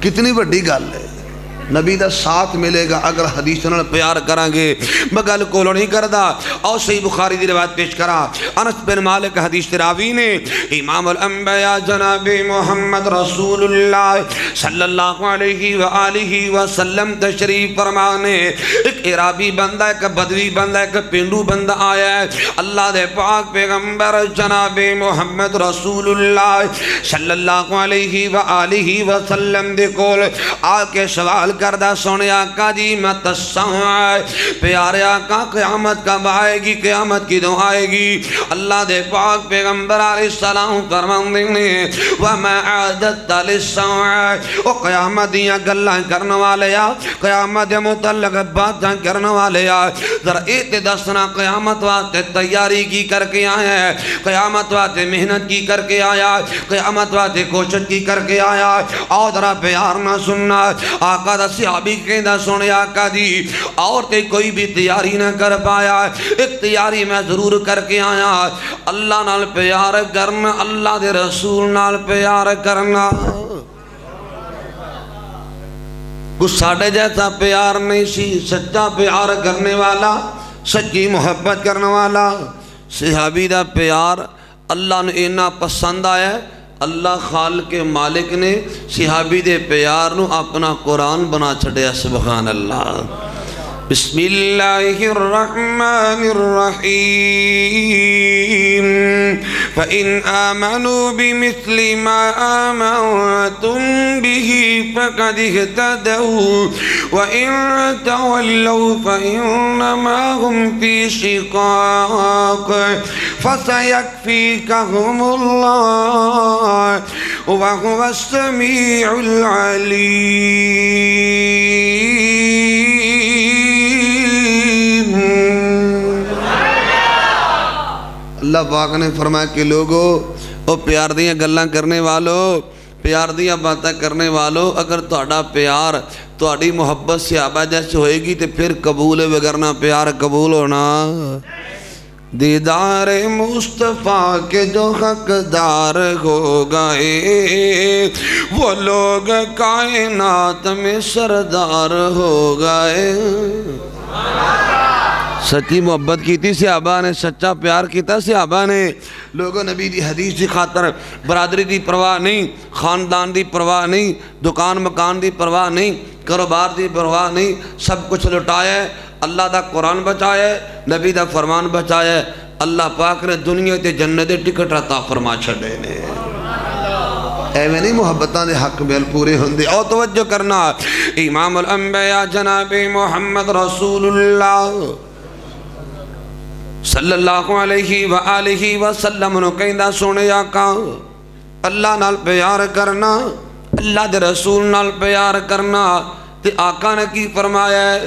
کتنی بڑی گل ہے، نبی دا ساتھ ملے گا اگر حدیث نال پیار کریں گے۔ میں گل کولو نہیں کردا، اور صحیح بخاری دی روایت پیش کرا، انس بن مالک حدیث راوی نے امام الانبیاء جناب محمد رسول اللہ صلی اللہ علیہ وآلہ وسلم تشریف فرمانے، ایک عرابی بندہ، ایک بدوی بندہ، ایک پینڈو بندہ آیا ہے اللہ دے پاک پیغمبر جناب محمد رسول اللہ صلی اللہ علیہ وآلہ وسلم دے کول آ کے سوال کردہ، سونے آقا جی میں تساں پیارے آقا قیامت کب آئے گی، قیامت کی دو آئے گی؟ اللہ دے پاک پیغمبر علیہ السلام فرماندے نے وَمَا عَادَتَّ لِلسَّاعَةِ، او قیامت دیاں گلاں کرنے والے آ، قیامت دے متعلق باتاں کرنے والے آ، ذرا ایت دسنا قیامت واسطے تیاری کی کر کے آیا ہے، قیامت واسطے محنت کی کر کے آیا، قیامت واسطے کوشش کی کر کے آیا، اور ذرا پیار نہ سننا۔ آقا دا صحابی کہندہ سونے آقا جی اور تے کوئی بھی تیاری نہ کر پایا، ایک تیاری میں ضرور کر کے آیا، اللہ نال پیار کرنا، اللہ دے رسول نال پیار کرنا۔ کچھ ساڑھے جیسا پیار نہیں سی، سچا پیار کرنے والا، سچی محبت کرنے والا صحابی دا پیار اللہ نے اینا پسند آیا ہے، اللہ خالق مالک نے صحابی دے پیار نو اپنا قرآن بنا چھڑیا، سبحان اللہ۔ بسم اللہ الرحمن الرحیم فَإِنْ آمَنُوا بِمِثْلِ مَا آمَنْتُمْ بِهِ فَقَدِ اهْتَدَوْا وَإِنْ تَوَلَّوْا فَإِنَّمَا هُمْ فِي شِقَاقٍ فَسَيَكْفِيكَهُمُ اللَّهُ وَهُوَ السَّمِيعُ الْعَلِيمُ۔ اللہ پاک نے فرمایا کہ لوگو او پیار دیاں گلاں کرنے والو، پیار دیاں باتیں کرنے والو، اگر تہاڈا پیار تہاڈی محبت صحابہ جیسے ہوئے گی تو پھر قبول ہے، وگرنہ پیار قبول ہونا۔ دیدار مصطفیٰ کے جو حقدار ہو گئے، وہ لوگ کائنات میں سردار ہو گئے۔ سچی محبت کی تھی صحابہ نے، سچا پیار کیتا صحابہ نے۔ لوگوں نبی دی حدیث دی خاطر برادری دی پرواہ نہیں، خاندان دی پرواہ نہیں، دکان مکان دی پرواہ نہیں، کاروبار دی پرواہ نہیں، سب کچھ لٹایا ہے، اللہ دا قرآن بچایا ہے، نبی دا فرمان بچایا ہے، اللہ پاک نے دنیا تے جنت دے ٹکٹ عطا فرما چھڑے نے۔ ایویں نہیں محبتاں دے حق بیل پورے ہوندے۔ اور توجہ کرنا، امام الانبیاء جناب محمد رسول اللہ صلی اللہ علیہ وآلہ وسلم نو کہندا سونے آقا اللہ نال پیار کرنا، اللہ دے رسول نال پیار کرنا، تے آقا نے کی فرمایا ہے؟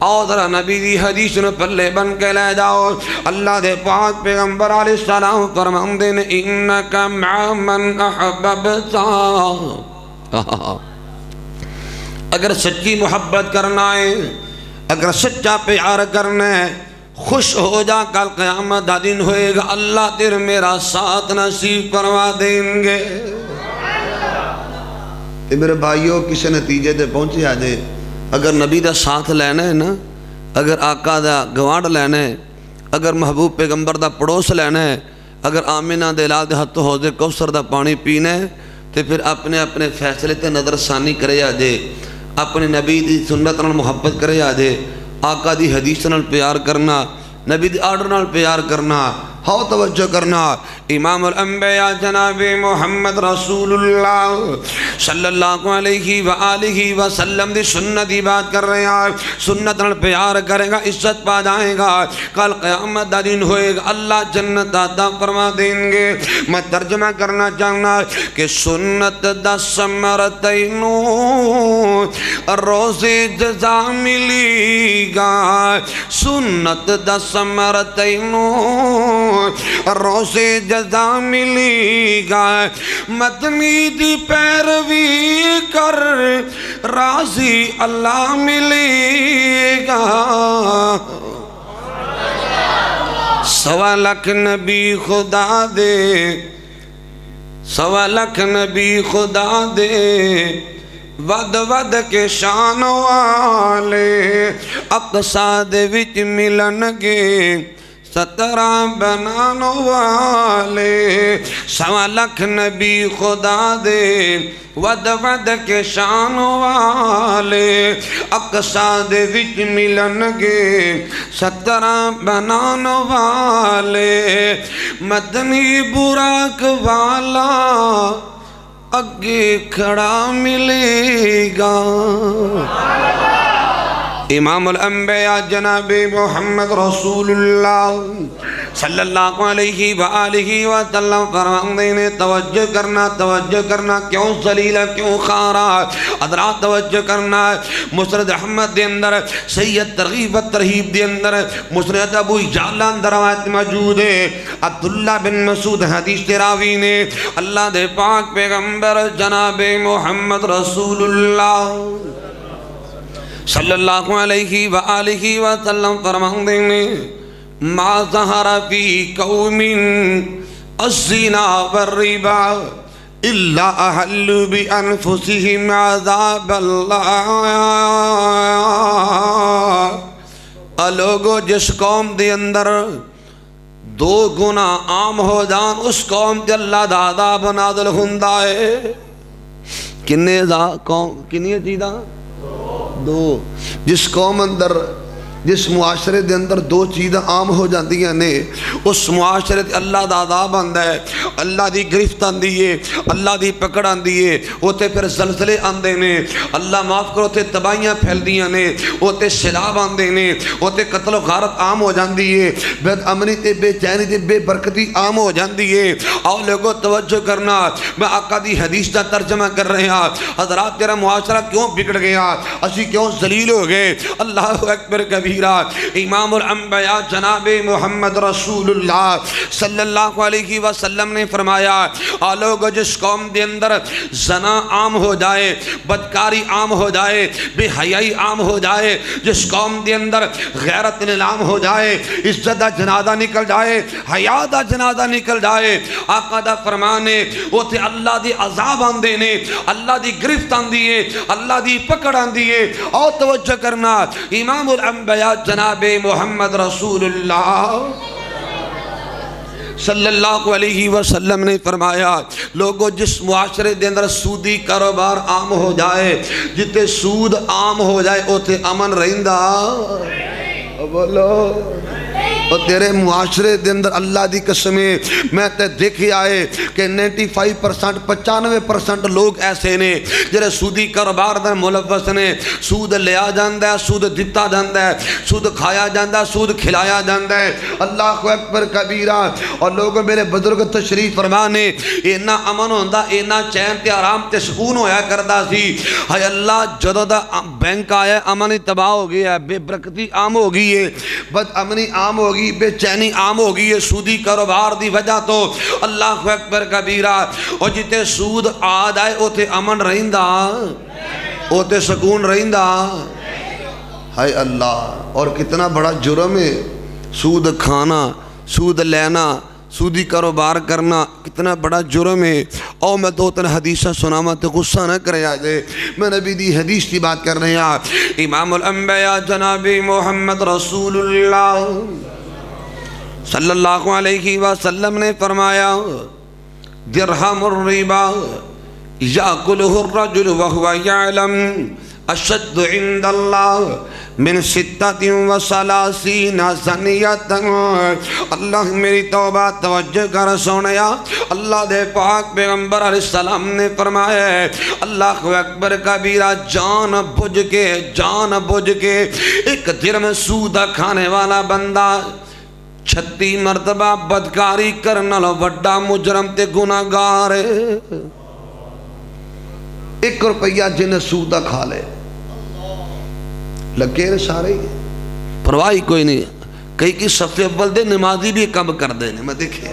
آؤ ذرا نبی دی حدیث نو پلے بن کے لے جاؤ۔ اللہ دے پاک پیغمبر علیہ السلام فرماندے نے انک مع من احببتا، اگر سچی محبت کرنا ہے، اگر سچا پیار کرنا ہے، خوش ہو جا، کل قیامت دا دن ہوئے گا، اللہ تیر میرا ساتھ نصیب کروا دیں گے۔ میرے بھائیوں کسی نتیجے دے پہنچے آجے، اگر نبی دا ساتھ لینا ہے نا، اگر آقا دا گوانڈ لینا ہے، اگر محبوب پیغمبر دا پڑوس لینا ہے، اگر آمینہ دے لال دے حد حوض کوثر دا پانی پینا ہے، تو پھر اپنے اپنے فیصلے تے نظر ثانی کرے آجے، اپنے نبی دی سنت نال محبت کرے آجے، آقا دی حدیث نال پیار کرنا، نبی دی آرڈر نال پیار کرنا۔ ہاؤ توجہ کرنا، امام الانبیاء جناب محمد رسول اللہ صلی اللہ علیہ وآلہ وسلم دی سنت دی بات کر رہے ہیں۔ سنت نال پیار کرے گا عزت پا جائے گا، کل قیامت دا دن ہوئے گا، اللہ جنت عطا فرما دیں گے۔ میں ترجمہ کرنا چاہنا کہ سنت دا ثمرتینو روز جزا ملی گا، سنت دا ثمرتینو روز جزا ملی گا، مدنی دی پیروی کر راضی اللہ ملے گا۔ 1.25 لاکھ نبی خدا دے، 1.25 لاکھ نبی خدا دے، ود ود کے شان والے اقصا دے وچ ملن گے، 17 بنان والے 1.25 لاکھ نبی خدا دے، ود ود کے شان والے اقصا دے وچ ملن گے، 17 بنان والے مدنی براق والا اگے کھڑا ملے گا۔ امام الانبیاء جناب محمد رسول اللہ صلی اللہ علیہ وآلہ وسلم فرماندے نے توجہ کرنا، کیوں ذلیلہ کیوں خارا، حضرات توجہ کرنا۔ مسند احمد دے اندر، سید ترغیب و ترہیب دے اندر، مسند ابو یعلا اندر روایت موجود ہے، عبداللہ بن مسعود حدیث راوی نے اللہ دے پاک پیغمبر جناب محمد رسول اللہ صلی اللہ علیہ وآلہ وسلم فرماندے نے ما ظہر فی قوم الزنا والربا الا احلوا بانفسهم عذاب اللہ۔ لوگو جس قوم دے اندر 2 گناہ عام ہو جان، اس قوم تے اللہ دا عذاب نازل ہوندا ہے۔ کننے چیزاں 2، جس قوم اندر، جس معاشرے دے اندر 2 چیزیں عام ہو جاندیاں نے، اس معاشرے تے اللہ دا عذاب آندا ہے، اللہ دی گرفت آندی ہے، اللہ دی پکڑ آندی ہے، اوتے پھر زلزلے آندے نے، اللہ معاف کرو تے تباہیاں پھیلدیاں نے، اوتے سیلاب آندے نے، اوتے قتل و غارت عام ہو جاندی ہے، بے امنی تے بے چینی تے بے برکتی عام ہو جاندی ہے۔ آؤ لوگوں توجہ کرنا، میں آقا دی حدیث دا ترجمہ کر رہے ہیں۔ حضرات تیرا معاشرہ کیوں بگڑ گیا، اسی کیوں ذلیل ہو گئے؟ اللہ اکبر کبھی کبیرہ امام الانبیاء جناب محمد رسول اللہ صلی اللہ علیہ وسلم نے فرمایا لوگ جس قوم دے اندر زنا عام ہو جائے، بدکاری عام ہو جائے، بے حیائی عام ہو جائے، جس قوم دے اندر غیرت نیلام ہو جائے، عزت دا جنازہ نکل جائے، حیا دا جنازہ نکل جائے، آقا دا فرمانے اوتھے اللہ دی عذاب آندے نے، اللہ دی گرفت آندی ہے، اللہ دی پکڑ آندی ہے۔ اور توجہ کرنا، امام الانبیاء جناب محمد رسول اللہ صلی اللہ علیہ وسلم نے فرمایا لوگو جس معاشرے دے اندر سودی کاروبار عام ہو جائے، جتے سود عام ہو جائے اوتے امن رہندا۔ بولو اور تیرے معاشرے دے اندر اللہ دی قسمیں میں تے دیکھی آئے کہ 95% 95% لوگ ایسے نے جنہیں سودی کاروبار دا ملوث نے، سود لیا جاندہ ہے، سود دتا جاندہ ہے، سود کھایا جاندہ ہے، سود کھلایا جاندہ ہے۔ اللہ اکبر کبیرہ۔ اور لوگوں میرے بزرگ تشریف فرمانے اینا امن ہوندہ، اینا چین تے آرام تے سکون ہویا کردہ سی، ہائے اللہ جدو دا بینک آیا امنی تباہ ہو گیا ہے، بے برکتی عام ہو گئی ہے، بد امنی عام ہو گئی، بے چینی عام ہو گئی ہے سودی کاروبار دی وجہ تو۔ اللہ اکبر کبیرہ۔ اور جتے سود آ جائے اوتے امن رہندہ، اوتے سکون رہندہ، ہائے اللہ۔ اور کتنا بڑا جرم ہے سود کھانا، سود لینا، سودی کاروبار کرنا، کتنا بڑا جرم ہے۔ اور میں دو تین حدیثہ سناما تو غصہ نہ کرے آجے، میں نبی دی حدیث کی بات کر رہے ہیں۔ امام الانبیاء جناب محمد رسول اللہ صلی اللہ علیہ وسلم نے فرمایا درہم الربا یاکلہ الرجل وہو یعلم اشد عند اللہ من 36 زنیت۔ اللہ میری توبہ توجہ کر سونیا، اللہ دے پاک پیغمبر علیہ السلام نے فرمایا ہے اللہ اکبر کبیرہ، جان بوجھ کے ایک جرم سود کھانے والا بندہ 36 مرتبہ بدکاری کرنا لو وڈا مجرم تے گناہگار ہے۔ 1 روپیہ جن سودہ کھا لے لگے رہے سارے ہی پرواہی کوئی نہیں۔ کئی کی صف اول دے نمازی بھی کم کر دینے میں دیکھے۔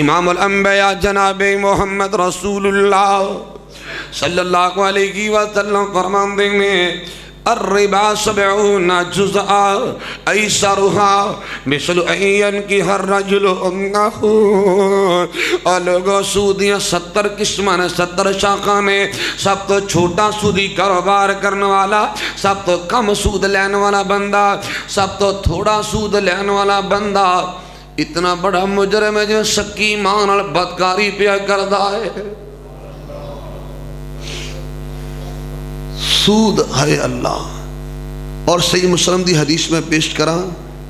امام الانبیاء جناب محمد رسول اللہ صلی اللہ علیہ وسلم فرمان دینے الربا 70 جزءا ایسرها مثل این کی ہر رجل امنہو۔ اور لوگوں سودیاں 70 قسمان 70 شاخانے، سب تو چھوٹا سودی کاروبار کرنے والا، سب تو کم سود لینے والا بندہ، سب تو تھوڑا سود لینے والا بندہ اتنا بڑا مجرم ہے جو سکی مان اور بدکاری پیا کردہ ہے۔ سود ہے اللہ۔ اور صحیح مسلم دی حدیث میں پیش کرا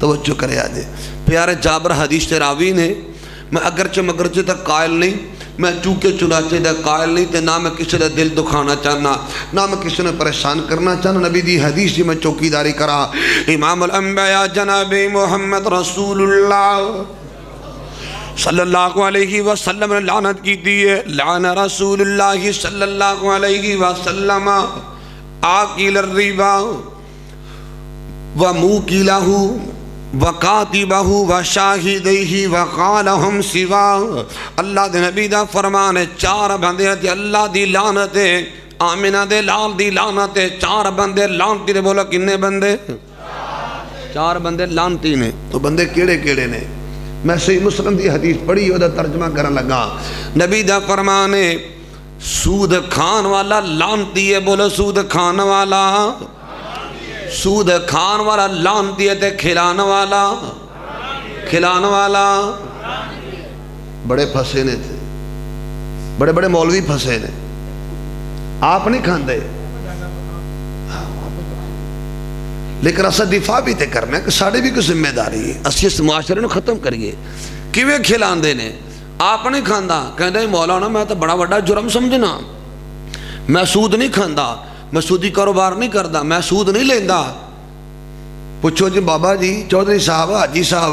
توجہ کرے آجے، پیارے جابر حدیث تے راوی نے، میں اگرچہ تک قائل نہیں، میں چونکہ چنانچہ دے قائل نہیں تے نہ میں کسی دے دل دکھانا چاہنا، نہ میں کسی نے پریشان کرنا چاہنا، نبی دی حدیث جی میں چوکی داری کرا۔ امام الانبیاء جناب محمد رسول اللہ صلی اللہ علیہ وسلم نے لعنت کی دی ہے، لعن رسول اللہ صلی اللہ علیہ وسلم آکل الربا وموکلہ وکاتبہ وشاہدیہ وقالہم سوا۔ اللہ دے نبی دا فرمان ہے 4 بندے تھے اللہ دی لعنت ہے، آمینہ دے لال دی لعنت ہے، 4 بندے لعنتی نے۔ بولا کنے بندے؟ 4 بندے لعنتی نے۔ تو بندے کیڑے نے؟ میں صحیح مسلم دی حدیث پڑھی وہ دا ترجمہ کرن لگا۔ نبی دا فرمان ہے سود کھان والا لعنتی ہے۔ بولو سود کھان والا، سود کھان والا لعنتی ہے تے کھلان والا بڑے پھسے نے تھے، بڑے مولوی پھسے نے۔ آپ نہیں کھاندے لیکن اسا دفاع بھی تے کرنا ہے کہ ساڑھے بھی کوئی ذمہ داری ہے، اسی اس معاشرے نے ختم کریے۔ کیویں کھلان دے نے؟ آپ نہیں کھاندا، کہندے مولانا میں تو بڑا بڑا جرم سمجھنا، میں سود نہیں کھاندا، میں سودی کاروبار نہیں کردا، میں سود نہیں لیندا۔ پوچھو جی بابا جی چودھری صاحب حاجی صاحب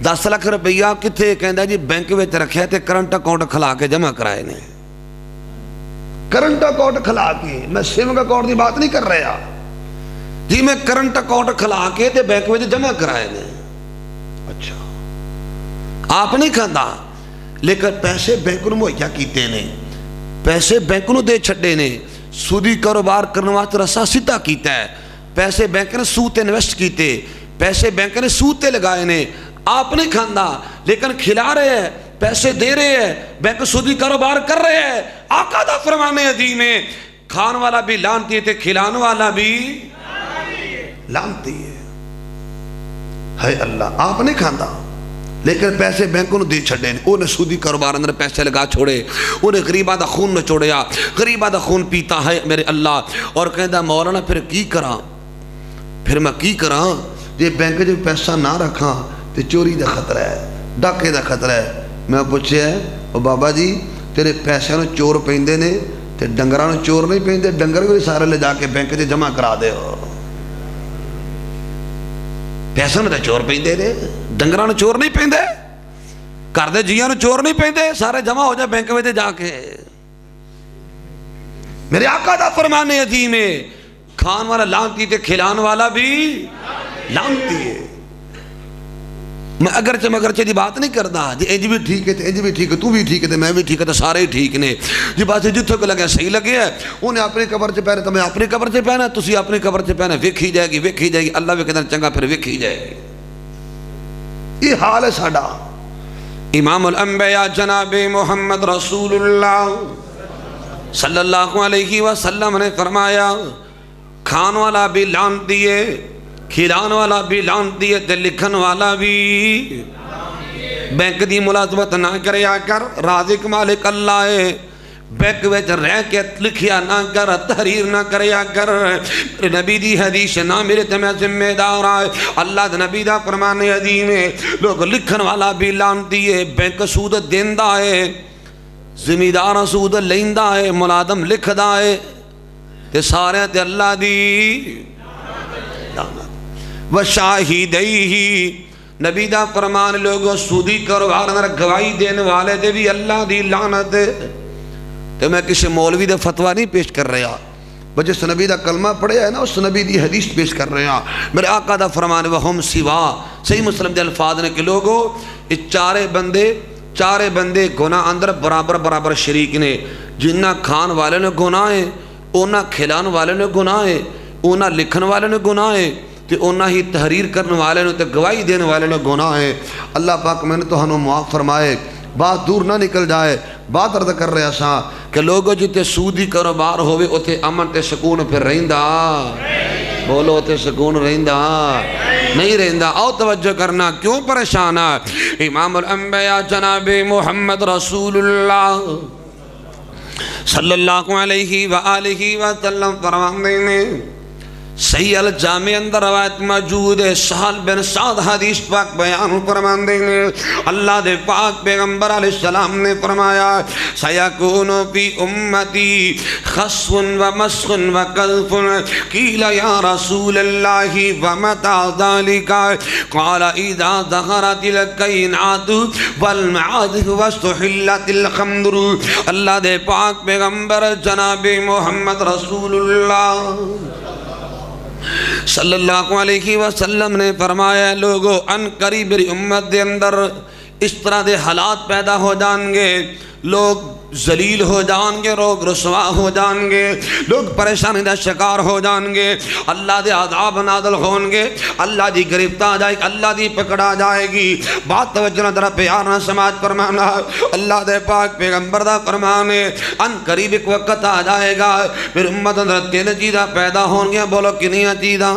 10 لاکھ روپیہ کتھے؟ کہندا جی بینک وچ رکھیا تے کرنٹ اکاؤنٹ کھلا کے جمع کرائے نے۔ کرنٹ اکاؤنٹ کھلا کے، میں سیونگ اکاؤنٹ دی بات نہیں کر رہا، جی میں کرنٹ اکاؤنٹ کھلا کے تے بینک میں جمع کرائے نے. اچھا آپ نہیں کھانا لیکن پیسے بینک نو مہیا کیتے نے, پیسے بینک نو دے چھڑے نے, سودی کاروبار کرنے واسطے رسا سیدھا کیتا ہے, پیسے بینک نے سود تے انویسٹ کیتے, پیسے بینک نے سود تے لگائے نے. آپ نہیں کھانا لیکن کھلا رہے ہیں, پیسے دے رہے ہیں, بینک سودی کاروبار کر رہے ہیں. آقا دا فرمان عظیم ہے کھان والا بھی لانتی ہے تے کھلان والا بھی لانتی ہے. ہے اللہ آپ نہیں کھانا لیکن پیسے بینکوں نے دے چھڑے نے, انہیں سودی کاروبار اندر پیسے لگا چھوڑے, انہیں غریبہ دا خون نہ چھوڑیا, غریبہ دا خون پیتا ہے میرے اللہ. اور کہتا مولانا پھر کی کراں, پھر میں کی کراں, یہ بینک جو پیسہ نہ رکھاں تے چوری دا خطرہ ہے, ڈاکے دا خطرہ ہے. میں پوچھے ہے او بابا جی تیرے پیسے نو چور پیندے نے تے ڈنگراں نو چور نہیں پیندے, ڈنگر بھی سارے لے جا کے بینک دے جمع کرا دے ہو. پیسے نو تے چور پیندے نے, ڈنگراں نو چور نہیں پیندے, گھر دے جیاں نو چور نہیں پیندے, سارے جمع ہو جائے بینک میں جا کے. میرے آقا دا فرمان عظیم ہے کھان والا لانتی تے کھلان والا بھی لانتی ہے. میں اگرچہ دی بات نہیں کرتا جی انج بھی ٹھیک ہے تے انج بھی ٹھیک ہے, تو بھی ٹھیک ہے تے میں بھی ٹھیک ہے تے سارے ہی ٹھیک نے جی. بات جتھوں کو لگے صحیح لگے ہے, انہیں اپنی قبر چ پہنے تو میں اپنی قبر چ پہنا, تسی اپنی قبر چ پہنا, ویکھی جائے گی ویکھی جائے گی, اللہ بھی کہتا چنگا پھر ویکھی جائے گی. یہ حال ہے ساڈا. امام الانبیاء جناب محمد رسول اللہ صلی اللہ علیہ وسلم نے فرمایا کھان والا بھی لانتی ہے, کھلان والا بھی لانتی ہے تے لکھن والا بھی. بینک دی ملازمت نہ کریا کر, رازق مالک اللہ ہے, بینک وچ رہ کے لکھیا نہ کر, تحریر نہ کریا کر. نبی دی حدیث نہ میرے تے میں ذمہ دار ہے, اللہ دے نبی دا فرمان عظیم ہے لوگ لکھن والا بھی لانتی ہے, بینک سود دیندا ہے, زمیندار سود لیندا ہے, ملازم لکھدا ہے تے سارے تے اللہ دی وشاہدیہ. نبی دا فرمان لوگوں سودی کاروبار اندر گواہی دینے والے دے بھی اللہ دی لعنت ہے. تو میں کسی مولوی دا فتویٰ نہیں پیش کر رہا, جس نبی دا کلمہ پڑھے ہے نا اس نبی دی حدیث پیش کر رہے ہیں. میرے آقا دا فرمان وہم سوا, صحیح مسلم دے الفاظ نے کہ لوگوں یہ چارے بندے گناہ اندر برابر شریک نے. جنہ کھان والے نے گناہ ہے, اونا کھلان والے نے گناہ ہے, اونا لکھن والے نے گناہ ہے, تے اونا ہی تحریر کرنے والے نے تے گواہی دینے والے نے گناہ ہے. اللہ پاک میں نے تو ہنو معاف فرمائے, بات دور نہ نکل جائے. بات عرض کر رہا سا کہ لوگوں جتے سودی کاروبار ہوئے اتے امن تے سکون پھر رہندا, بولو تے سکون رہندا نہیں رہندا. آؤ توجہ کرنا, کیوں پریشان ہے. امام الانبیاء جناب محمد رسول اللہ صلی اللہ علیہ وآلہ وسلم فرماتے ہیں, صحیح الجامع اندر روایت موجود ہے, سہل بن سعد حدیث پاک بیان فرماندے ہیں, اللہ دے پاک پیغمبر علیہ السلام نے فرمایا سیکون فی امتی خصف و مسخ و قذف. قیل یا رسول اللہ ومتى ذلك قال اذا ظہرت الکینات والمعازف واستحلت الخمر. اللہ دے پاک پیغمبر جناب محمد رسول اللہ صلی اللہ علیہ وسلم نے فرمایا لوگوں ان قریب میری امت دے اندر اس طرح دے حالات پیدا ہو جان گے, لوگ ذلیل ہو جان گے, لوگ رسوا ہو جان گے, لوگ پریشانی دا شکار ہو جان گے, اللہ دے عذاب نازل ہون گے, اللہ دی گرفت آ جائے گی, اللہ دی پکڑا جائے گی. بات توجہ ذرا پیار نہ سماعت فرمانا. اللہ دے پاک پیغمبر دا فرمان ہے ان قریب ایک وقت آ جائے گا پھر امت اندر 3 چیزاں پیدا ہون گیا. بولو کنیاں چیزاں؟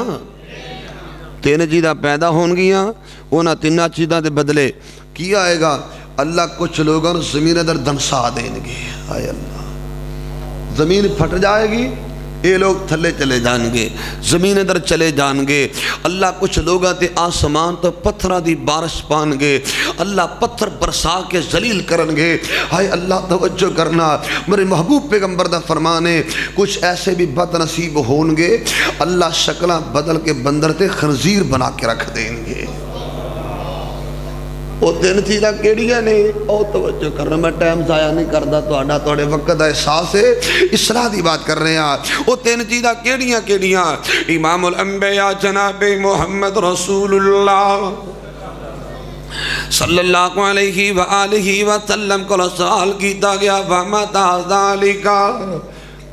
3 چیزاں پیدا ہون گیا. انہاں 3 چیزاں دے بدلے کی آئے گا؟ اللہ کچھ لوگوں نے زمین ادھر دنسا دیں گے. آئے اللہ زمین پھٹ جائے گی, یہ لوگ تھلے چلے جان گے, زمین ادھر چلے جان گے. اللہ کچھ لوگاں تے آسمان تو پتھرہ دی بارش پان گے, اللہ پتھر برسا کے ذلیل کرن گے. ہائے اللہ توجہ کرنا, میرے محبوب پیغمبر دا فرمان ہے کچھ ایسے بھی بد نصیب ہون گے اللہ شکلہ بدل کے بندر تے خنزیر بنا کے رکھ دیں گے. وہ تین چیزاں کیڑیاں نے او توجہ کرنا میں ٹائم ضائع نہیں کردا تواڈے وقت دا احساس ہے اصلاح دی بات کر رہے ہیں وہ تین چیزاں کیڑیاں امام الانبیاء جناب محمد رسول اللہ صلی اللہ علیہ وآلہ وسلم کو سوال کیتا گیا وَمَتَى ذَلِكَ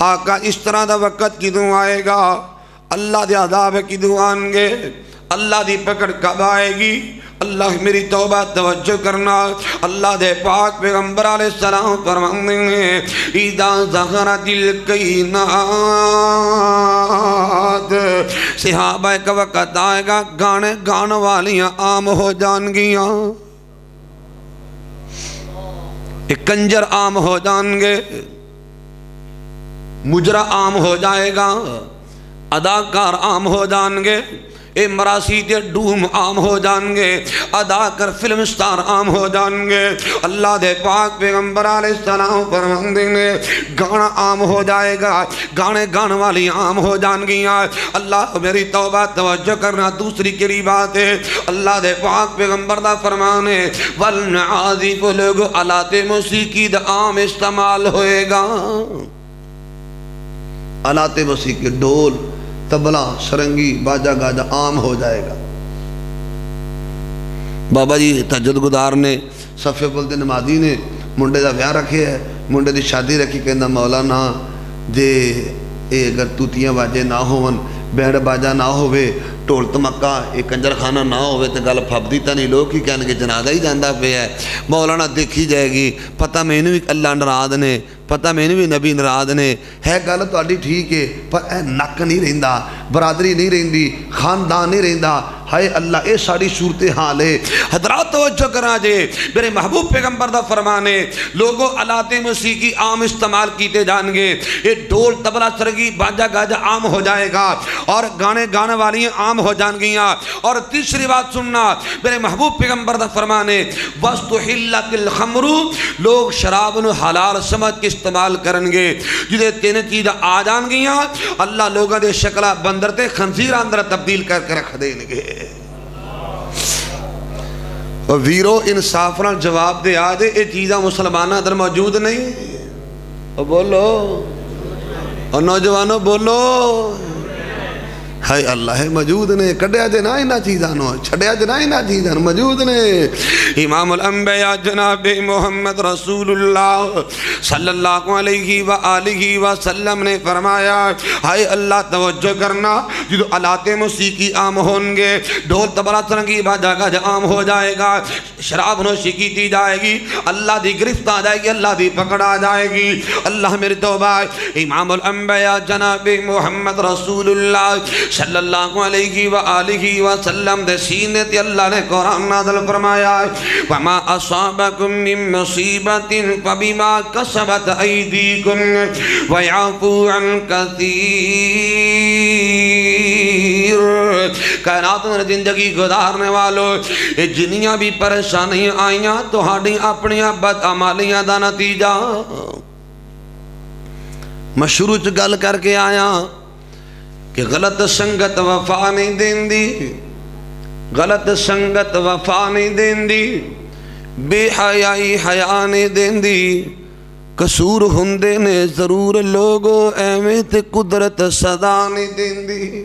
آقا اس طرح دا وقت کدوں آئے گا اللہ دے عذاب کدوں آن گے اللہ دی پکڑ کب آئے گی اللہ میری توبہ توجہ کرنا اللہ دے پاک پیغمبر علیہ السلام فرماتے ہیں اِذَا ظَهَرَتِ الْكَيْنَاتِ صحابہ کا وقت آئے گا گانے گان والیاں عام ہو جان گیاں ایک کنجر عام ہو جان گے مجرہ عام ہو جائے گا اداکار عام ہو جان گے اے مراسی دے ڈوم عام ہو جان گے اداکار فلم سٹار عام ہو جان گے اللہ دے پاک پیغمبر علیہ السلام فرماتے ہیں گانا عام ہو جائے گا گانے گان والی عام ہو جان گیاں اللہ میری توبہ توجہ کرنا دوسری کری بات ہے اللہ دے پاک پیغمبر دا فرمان ہے والنعازف لوگ آلات موسیقی دا عام استعمال ہوئے گا آلات موسیقی ڈول تبلا سرنگی باجا گاجا عام ہو جائے گا بابا جی تہجد گزار نے صفے پل دے نمازی نے منڈے دا بیاہ رکھے ہے منڈے دی شادی رکھی کہنا مولانا جے اے اگر توتیاں باجے نہ ہون بینڈ باجا نہ ہوئے ٹول تمکہ ایک کنجر خانہ نہ ہوئے تو گل پھپدی تا نہیں لوگ کی کہنے کہ جنازہ ہی جاندہ پہ ہے مولانا دیکھی جائے گی پتہ میں نے بھی اللہ نراض نے پتہ میں نے بھی نبی نراض نے ہے گل تو اڈی ٹھیک ہے پر اے نک نہیں رہندا برادری نہیں رہندی خاندان نہیں رہندا ہائے اللہ اے ساری صورت حال ہے حضرات توجہ کرنا جے میرے محبوب پیغمبر دا فرمانے لوگوں آلات موسیقی عام استعمال کیتے جان گے یہ ڈول تبلا سرگی باجا گاجا عام ہو جائے گا اور گانے والی عام ہو جان گیاں اور تیسری بات سننا میرے محبوب پیغمبر دا فرمانے وَاسْتُحِلَّتِ الْخَمْرُ لوگ شراب نو حلال سمجھ کے استعمال کرنگے جدے تین چیز آ جان گیاں اللہ لوگاں دے شکلہ بندر تے خنزیر اندر تبدیل کر کے رکھ دینگے ویرو انصاف نال جواب دے آدھے اے چیزاں مسلمانہ اندر موجود نہیں بولو اور نوجوانوں بولو ہائے اللہ موجود نے کڈیا جے نہ انہاں چیزاں نو چھڈیا جے نہ انہاں چیزاں موجود نے امام الانبیاء جناب محمد رسول اللہ صلی اللہ علیہ وآلہ وسلم نے فرمایا ہائے اللہ توجہ کرنا جدو آلات موسیقی عام ہوں گے ڈھول تبلا سرنگی باجا گاجا عام ہو جائے گا شراب نوشی کی جائے گی اللہ دی گرفت آ جائے گی اللہ دی پکڑ آ جائے گی اللہ میری توبہ امام الانبیاء جناب محمد رسول اللہ صلی اللہ علیہ وآلہ وسلم دے سینے تے اللہ نے قرآن نازل فرمایا وَمَا أَصَابَكُم مِّن مُّصِيبَةٍ فَبِمَا كَسَبَتْ أَيْدِيكُمْ وَيَعْفُو عَن كَثِيرٍ کائنات میں زندگی گزارنے والوں جنیاں بھی پریشانیاں آئیاں تو ہاڑی اپنیاں بدعمالیاں دا نتیجہ میں شروع چ گل کر کے آیا کہ غلط سنگت وفا نہیں دین دی غلط سنگت وفا نہیں دین دی بے حیائی حیا نہیں دین دی قصور ہندے نے ضرور لوگو ایویں تے قدرت صدا نہیں دین دی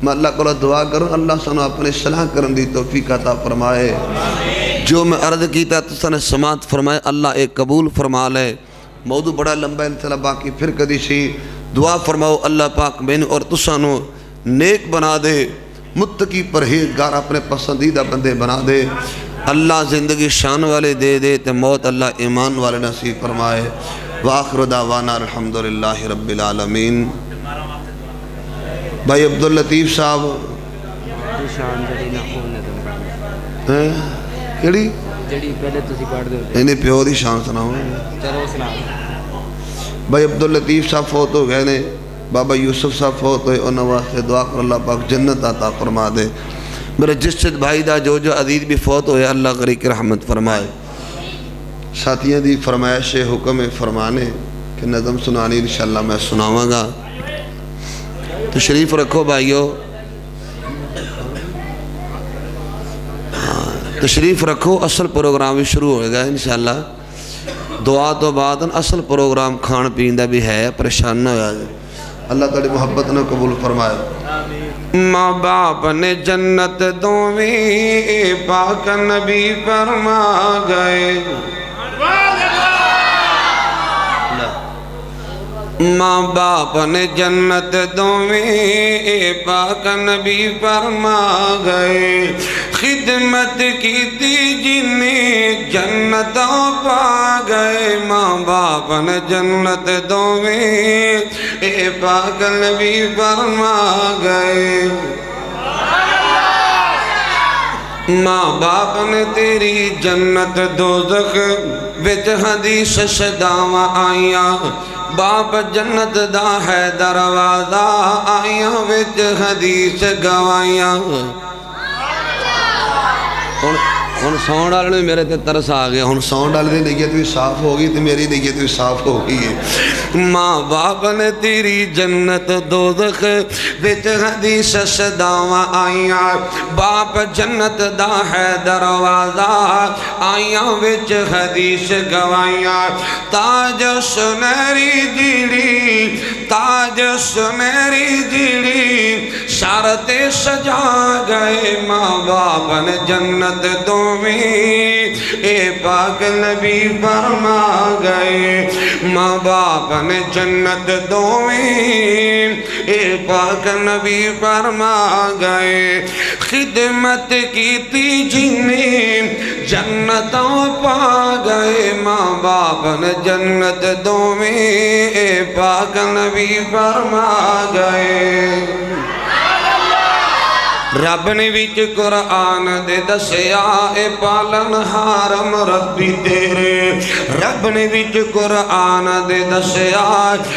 میں اللہ کو دعا کروں اللہ سنو اپنے صلاح کرن دی توفیق عطا فرمائے جو میں عرض کیتا تو سن سماعت فرمائے اللہ ایک قبول فرما لے موضوع بڑا لمبا انشاءاللہ باقی پھر کدی سی دعا فرماؤ اللہ پاک میں اور تسانو نیک بنا دے متقی پرہیزگار اپنے پسندیدہ بندے بنا دے اللہ زندگی شان والے دے دے تے موت اللہ ایمان والے نصیب فرمائے وآخر دعوانا الحمدللہ رب العالمین بھائی عبداللطیف صاحب کیڑی جڑی پہلے تسی پڑھ دو انہیں پیو دی شان سناؤں چلو سنا بھائی عبداللطیف صاحب فوت ہو گئے نے بابا یوسف صاحب فوت ہوئے انہوں واسطے دعا کر اللہ پاک جنت عطا فرما دے میرے جسد بھائی دا جو عزیز بھی فوت ہوئے اللہ غریق رحمت فرمائے ساتھیاں دی فرمائش حکم فرمانے کہ نظم سنانی انشاءاللہ میں سناواں گا تشریف رکھو بھائیو تشریف رکھو اصل پروگرام بھی شروع ہوئے گا انشاءاللہ دعا تو بعد اصل پروگرام کھان پین دا بھی ہے پریشان نہ ہویا اللہ تعالی محبت نے قبول فرمائے ماں باپ نے جنت دوویں پاک نبی فرما گئے ماں باپ نے جنت دوویں پاک نبی فرما گئے خدمت کی تھی جنہیں جنت پا گئے ماں باپ نے جنت دوویں پاک نبی فرما گئے ماں باپ نے تیری جنت دوزخ وچ حدیث شداواں آئیاں باپ جنت دا ہے دروازہ آئیاں وچ حدیث گوائیاں ہن ساؤنڈ والے نے میرے تے ترس آ گیا ہن ساؤنڈ والے دی نیت بھی صاف ہوگی تے میری نیت بھی صاف ہوگی ہے ماں باپ نے تیری جنت دوزخ وچ حدیث شداواں آئیاں باپ جنت دا ہے دروازہ آئیاں وچ حدیث گوائیاں تاج سنہری جیڑی تاج سنہری جیڑی شرط سجا گئے ماں باپ نے جنت پاک نبی فرما گئے ماں باپ نے جنت دوویں پاک نبی فرما گئے خدمت کی تھی جنہیں جنتوں پا گئے ماں باپ نے جنت دوویں پاک نبی فرما گئے رب نے وچ قرآن دے دسیا اے پالن ہارم ربی تیرے رب نے وچ قرآن دے دسیا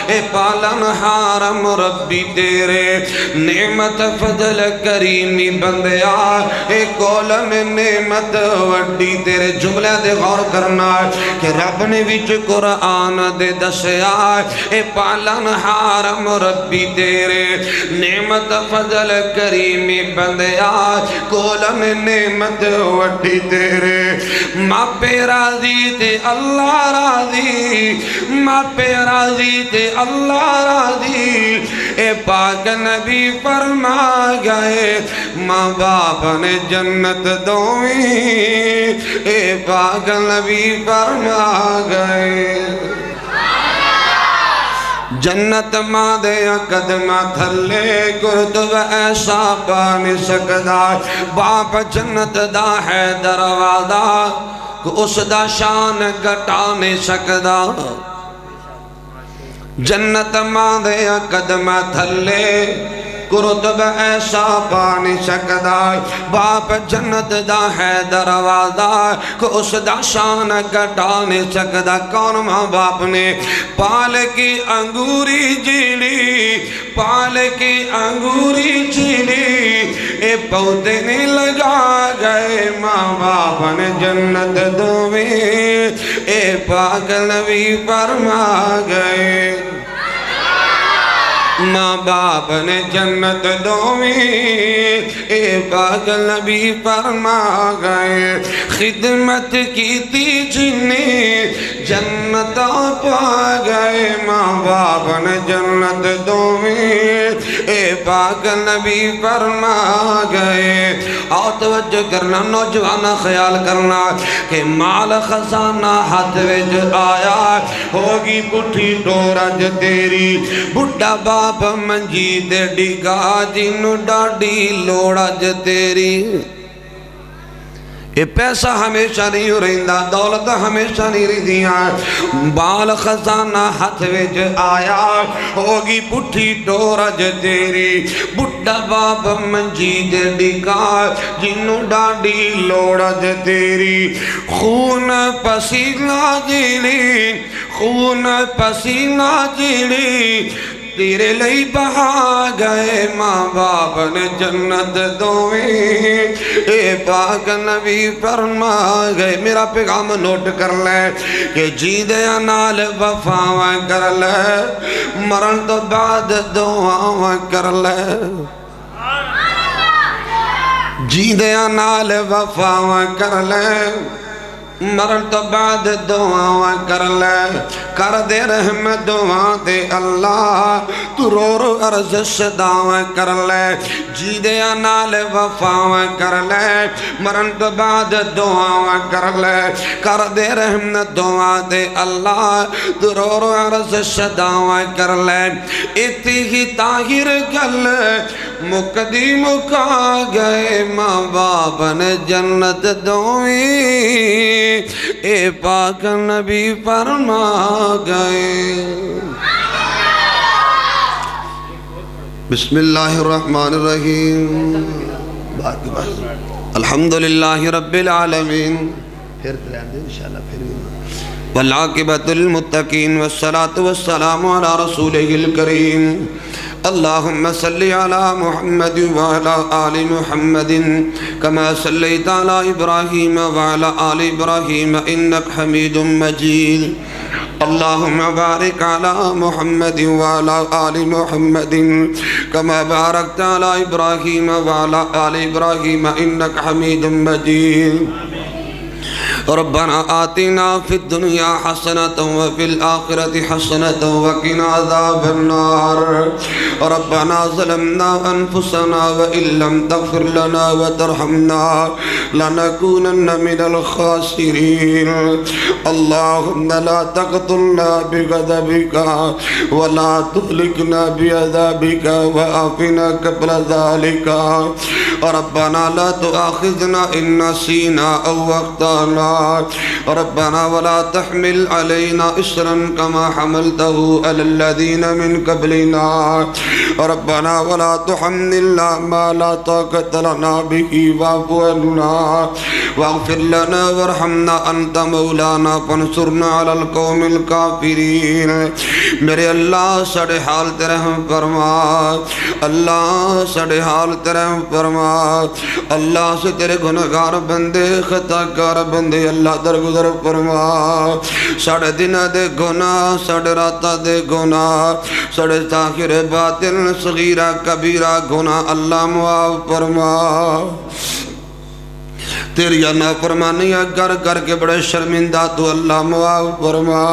اے پالن ہارم ربی تیرے نعمت فضل کریمی بندیا اے کولن نعمت وڈی تیرے جملے دے غور کرنا کہ رب نے وچ قرآن دے دسیا اے پالن ہارم ربی تیرے نعمت فضل کریمی بندیا کولن نعمت وڈی تیرے ماں پہ راضی تے اللہ راضی ماں پہ راضی تے اللہ راضی اے پاک نبی فرما گئے ماں باپ نے جنت دوویں اے پاک نبی فرما گئے جنت ماں دیا قدمہ تھلے کرتب ایسا پانی سکدا باپ جنت دا ہے دروازہ اس دا شان گھٹا نہیں سکدا جنت ماں دیا قدمہ تھلے کرتب ایسا پانی سکدا باپ جنت دا ہے دروازہ کو اس دا شان گھٹا نہیں سکدا کون ماں باپ نے پال کی انگوری جیڑی پال کی انگوری جیڑی اے پودے نہیں لگا گئے ماں باپ نے جنت دوویں اے پاک نبی فرما گئے ماں باپ نے جنت دوویں اے پاک نبی فرما گئے خدمت کی تھی جنہیں جنت پا گئے ماں باپ نے جنت دوویں اے پاک نبی فرما گئے اور توجہ کرنا نوجوانہ خیال کرنا کہ مال خزانہ ہاتھ وچ آیا ہوگی پٹھی ٹورج تیری بڑھا باپ منجی دے ڈگا جنو ڈاڈی لوڑا ج تیری یہ پیسہ ہمیشہ نہیں رہندا دولت ہمیشہ نہیں رہندیاں بال خزانہ ہاتھ وچ آیا ہوگی پٹھی ٹورج تیری بڑھا باپ منجی دے ڈگا جنو ڈاڈی لوڑا ج تیری خون پسینہ جیڑی خون پسینہ جیڑی تیرے لئی بہا گئے ماں باپ نے جنت دوویں اے پاک نبی فرما گئے میرا پیغام نوٹ کر لے کہ جیدیاں نال وفاواں کر لے مرن تو بعد دعاواں کر لے جیندیاں نال وفاواں کر لے مرن تو بعد دعاواں کر لے کر دے رحم دعا دے اللہ تو رو رو عرض صداواں کر لے جیندیاں نال وفاواں کر لے مرن تو بعد دعاواں کر لے کر دے رحم دعا دے اللہ تو رو رو عرض صداواں کر لے اتی ہی طاہر گل مقدی مکا گئے ماں باپ نے جنت دوئی اے پاک نبی فرما گئے بسم اللہ الرحمن الرحیم الحمدللہ رب العالمین پھر تلائیں دے انشاءاللہ پھر والعاقبۃ للمتقین والصلاة والسلام علی رسولہ الکریم اللہم صلی علی محمد وعلی آل محمد کما صلیت علی ابراہیم وعلی آل ابراہیم انک حمید مجید اللہم بارک علی محمد وعلی آل محمد کما بارکت علی ابراہیم وعلی آل ابراہیم انک حمید مجید ربنا آتنا فی الدنیا حسنة وفی الآخرة حسنة وقنا عذاب النار ربنا ظلمنا انفسنا وإن لم تغفر لنا وترحمنا لنكونن من الخاسرين اللهم لا تقتلنا بغضبك ولا تهلكنا بعذابك وعافنا قبل ذلك ربنا لا تؤاخذنا إن نسينا أو أخطأنا ربنا ولا تحمل علينا إصرا كما حملته على الذين من قبلنا ربنا ولا تحملنا ما لا طاقة لنا به واعف عنا واغفر لنا وارحمنا أنت مولانا فانصرنا على القوم الكافرين میرے اللہ سڑے حال تیرے ہم فرما اللہ سڑے حال تیرے ہم فرما اللہ سے تیرے گناہگار بندے خطا کار بندے اللہ درگزر فرما سڑے دن دے گناہ سڑے راتا دے گناہ سڑے ظاہر باطن صغیرہ کبیرہ گناہ اللہ معاف فرما تیری نافرمانیاں کر کر کے بڑے شرمندہ تو اللہ معاف فرما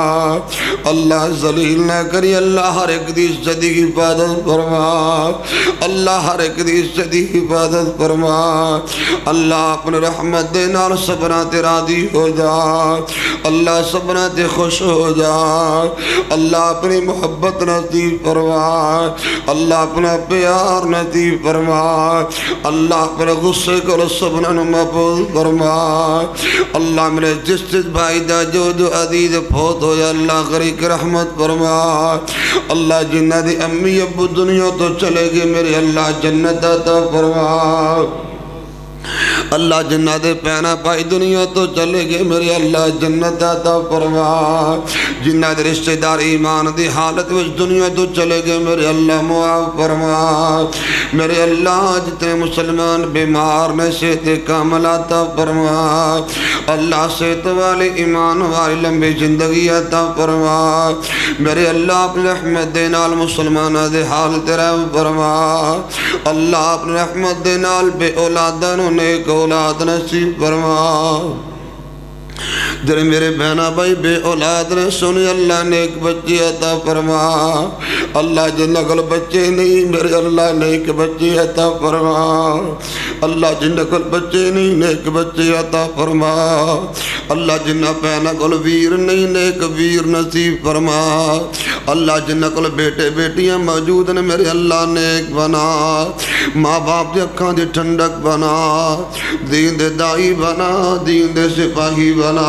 اللہ ذلیل نہ کری اللہ ہر ایک دی عزت کی حفاظت فرما اللہ ہر ایک دی عزت کی حفاظت فرما اللہ اپنے رحمت دے نال سبنا تے راضی ہو جا اللہ سبنا تے خوش ہو جا اللہ اپنی محبت نصیب فرما اللہ اپنا پیار نصیب فرما اللہ اپنے غصے کو سبنا محفوظ فرما اللہ میرے جس بھائی دا جو عزیز فوت ہو یا اللہ غریق رحمت فرما اللہ جنہ دی امی ابو دنیا تو چلے گے میرے اللہ جنت عطا فرما اللہ جنہ دے پینا پائی دنیا تو چلے گے میرے اللہ جنت عطا فرما جنہ دے رشتہ دار ایمان دی حالت وچ دنیا تو چلے گے میرے اللہ معاف فرما میرے اللہ جتنے مسلمان بیمار نے صحت کامل عطا فرما اللہ صحت والے ایمان والی لمبی زندگی عطا فرما میرے اللہ اپنے رحمت دے نال مسلمانہ دے حال تیرا فرما اللہ اپنے رحمت دے نال بے اولادن نیک اولاد نصیب فرما جڑے میرے بہنا بھائی بے اولاد نے سنی اللہ نیک بچے عطا فرما اللہ جنہ کل بچے نہیں میرے اللہ نیک بچے عطا فرما اللہ جنہ کل بچے نہیں نیک بچے عطا فرما اللہ جنہ بہنا کل ویر نہیں نیک ویر نصیب فرما اللہ جنہ کل بیٹے بیٹیاں موجود نے میرے اللہ نیک بنا ماں باپ دے اکھاں دے ٹھنڈک بنا دین دے دائی بنا دین دے سپاہی بنا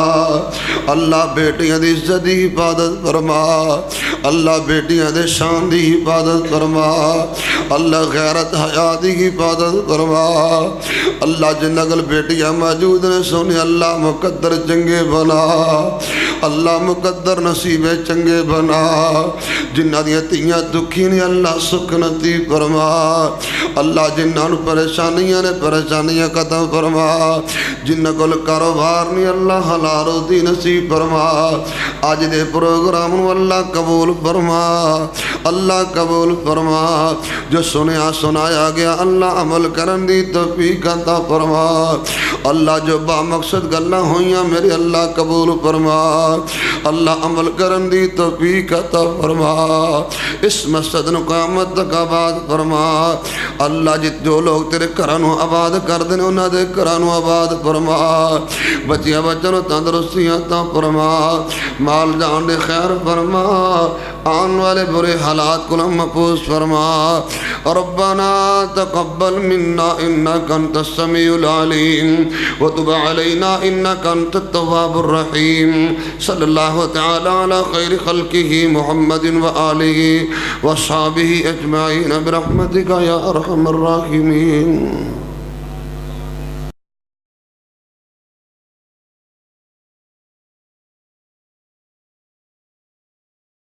اللہ بیٹیاں دی عزت دی حفاظت فرما اللہ بیٹیاں دے شان دی حفاظت فرما اللہ غیرت حیا دی حفاظت فرما اللہ جنہ کل بیٹیاں موجود نے سونے اللہ مقدر چنگے بنا اللہ مقدر نصیب چنگے بنا جنہ دیا تیاں دکھی نے اللہ سکھ نصیب فرما اللہ جنہ نو پریشانیاں نے پریشانیاں ختم فرما جنہ کول کاروبار نہیں اللہ حلال روزی نصیب فرما آج دے پروگرام نو اللہ قبول فرما اللہ قبول فرما جو سنیا سنایا گیا اللہ عمل کرن دی توفیق عطا فرما اللہ جو با مقصد گلاں ہویاں میرے اللہ قبول فرما اللہ عمل کرن دی توفیق عطا فرما اس مسجد نو قیامت تک آباد فرما اللہ جت جو لوگ تیرے گھراں نو آباد کر دے انہاں دے گھراں نو آباد فرما بچیاں بچوں نو تندرستی عطا فرما مال جان دے خیر فرما آن والے برے حالات کو محفوظ فرما ربنا تقبل منا انك انت السميع العليم وتب علينا انك انت التواب الرحيم صلى الله تعالى على خير خلقه محمد وآله وصحبه اجمعين برحمتك يا ارحم الراحمين.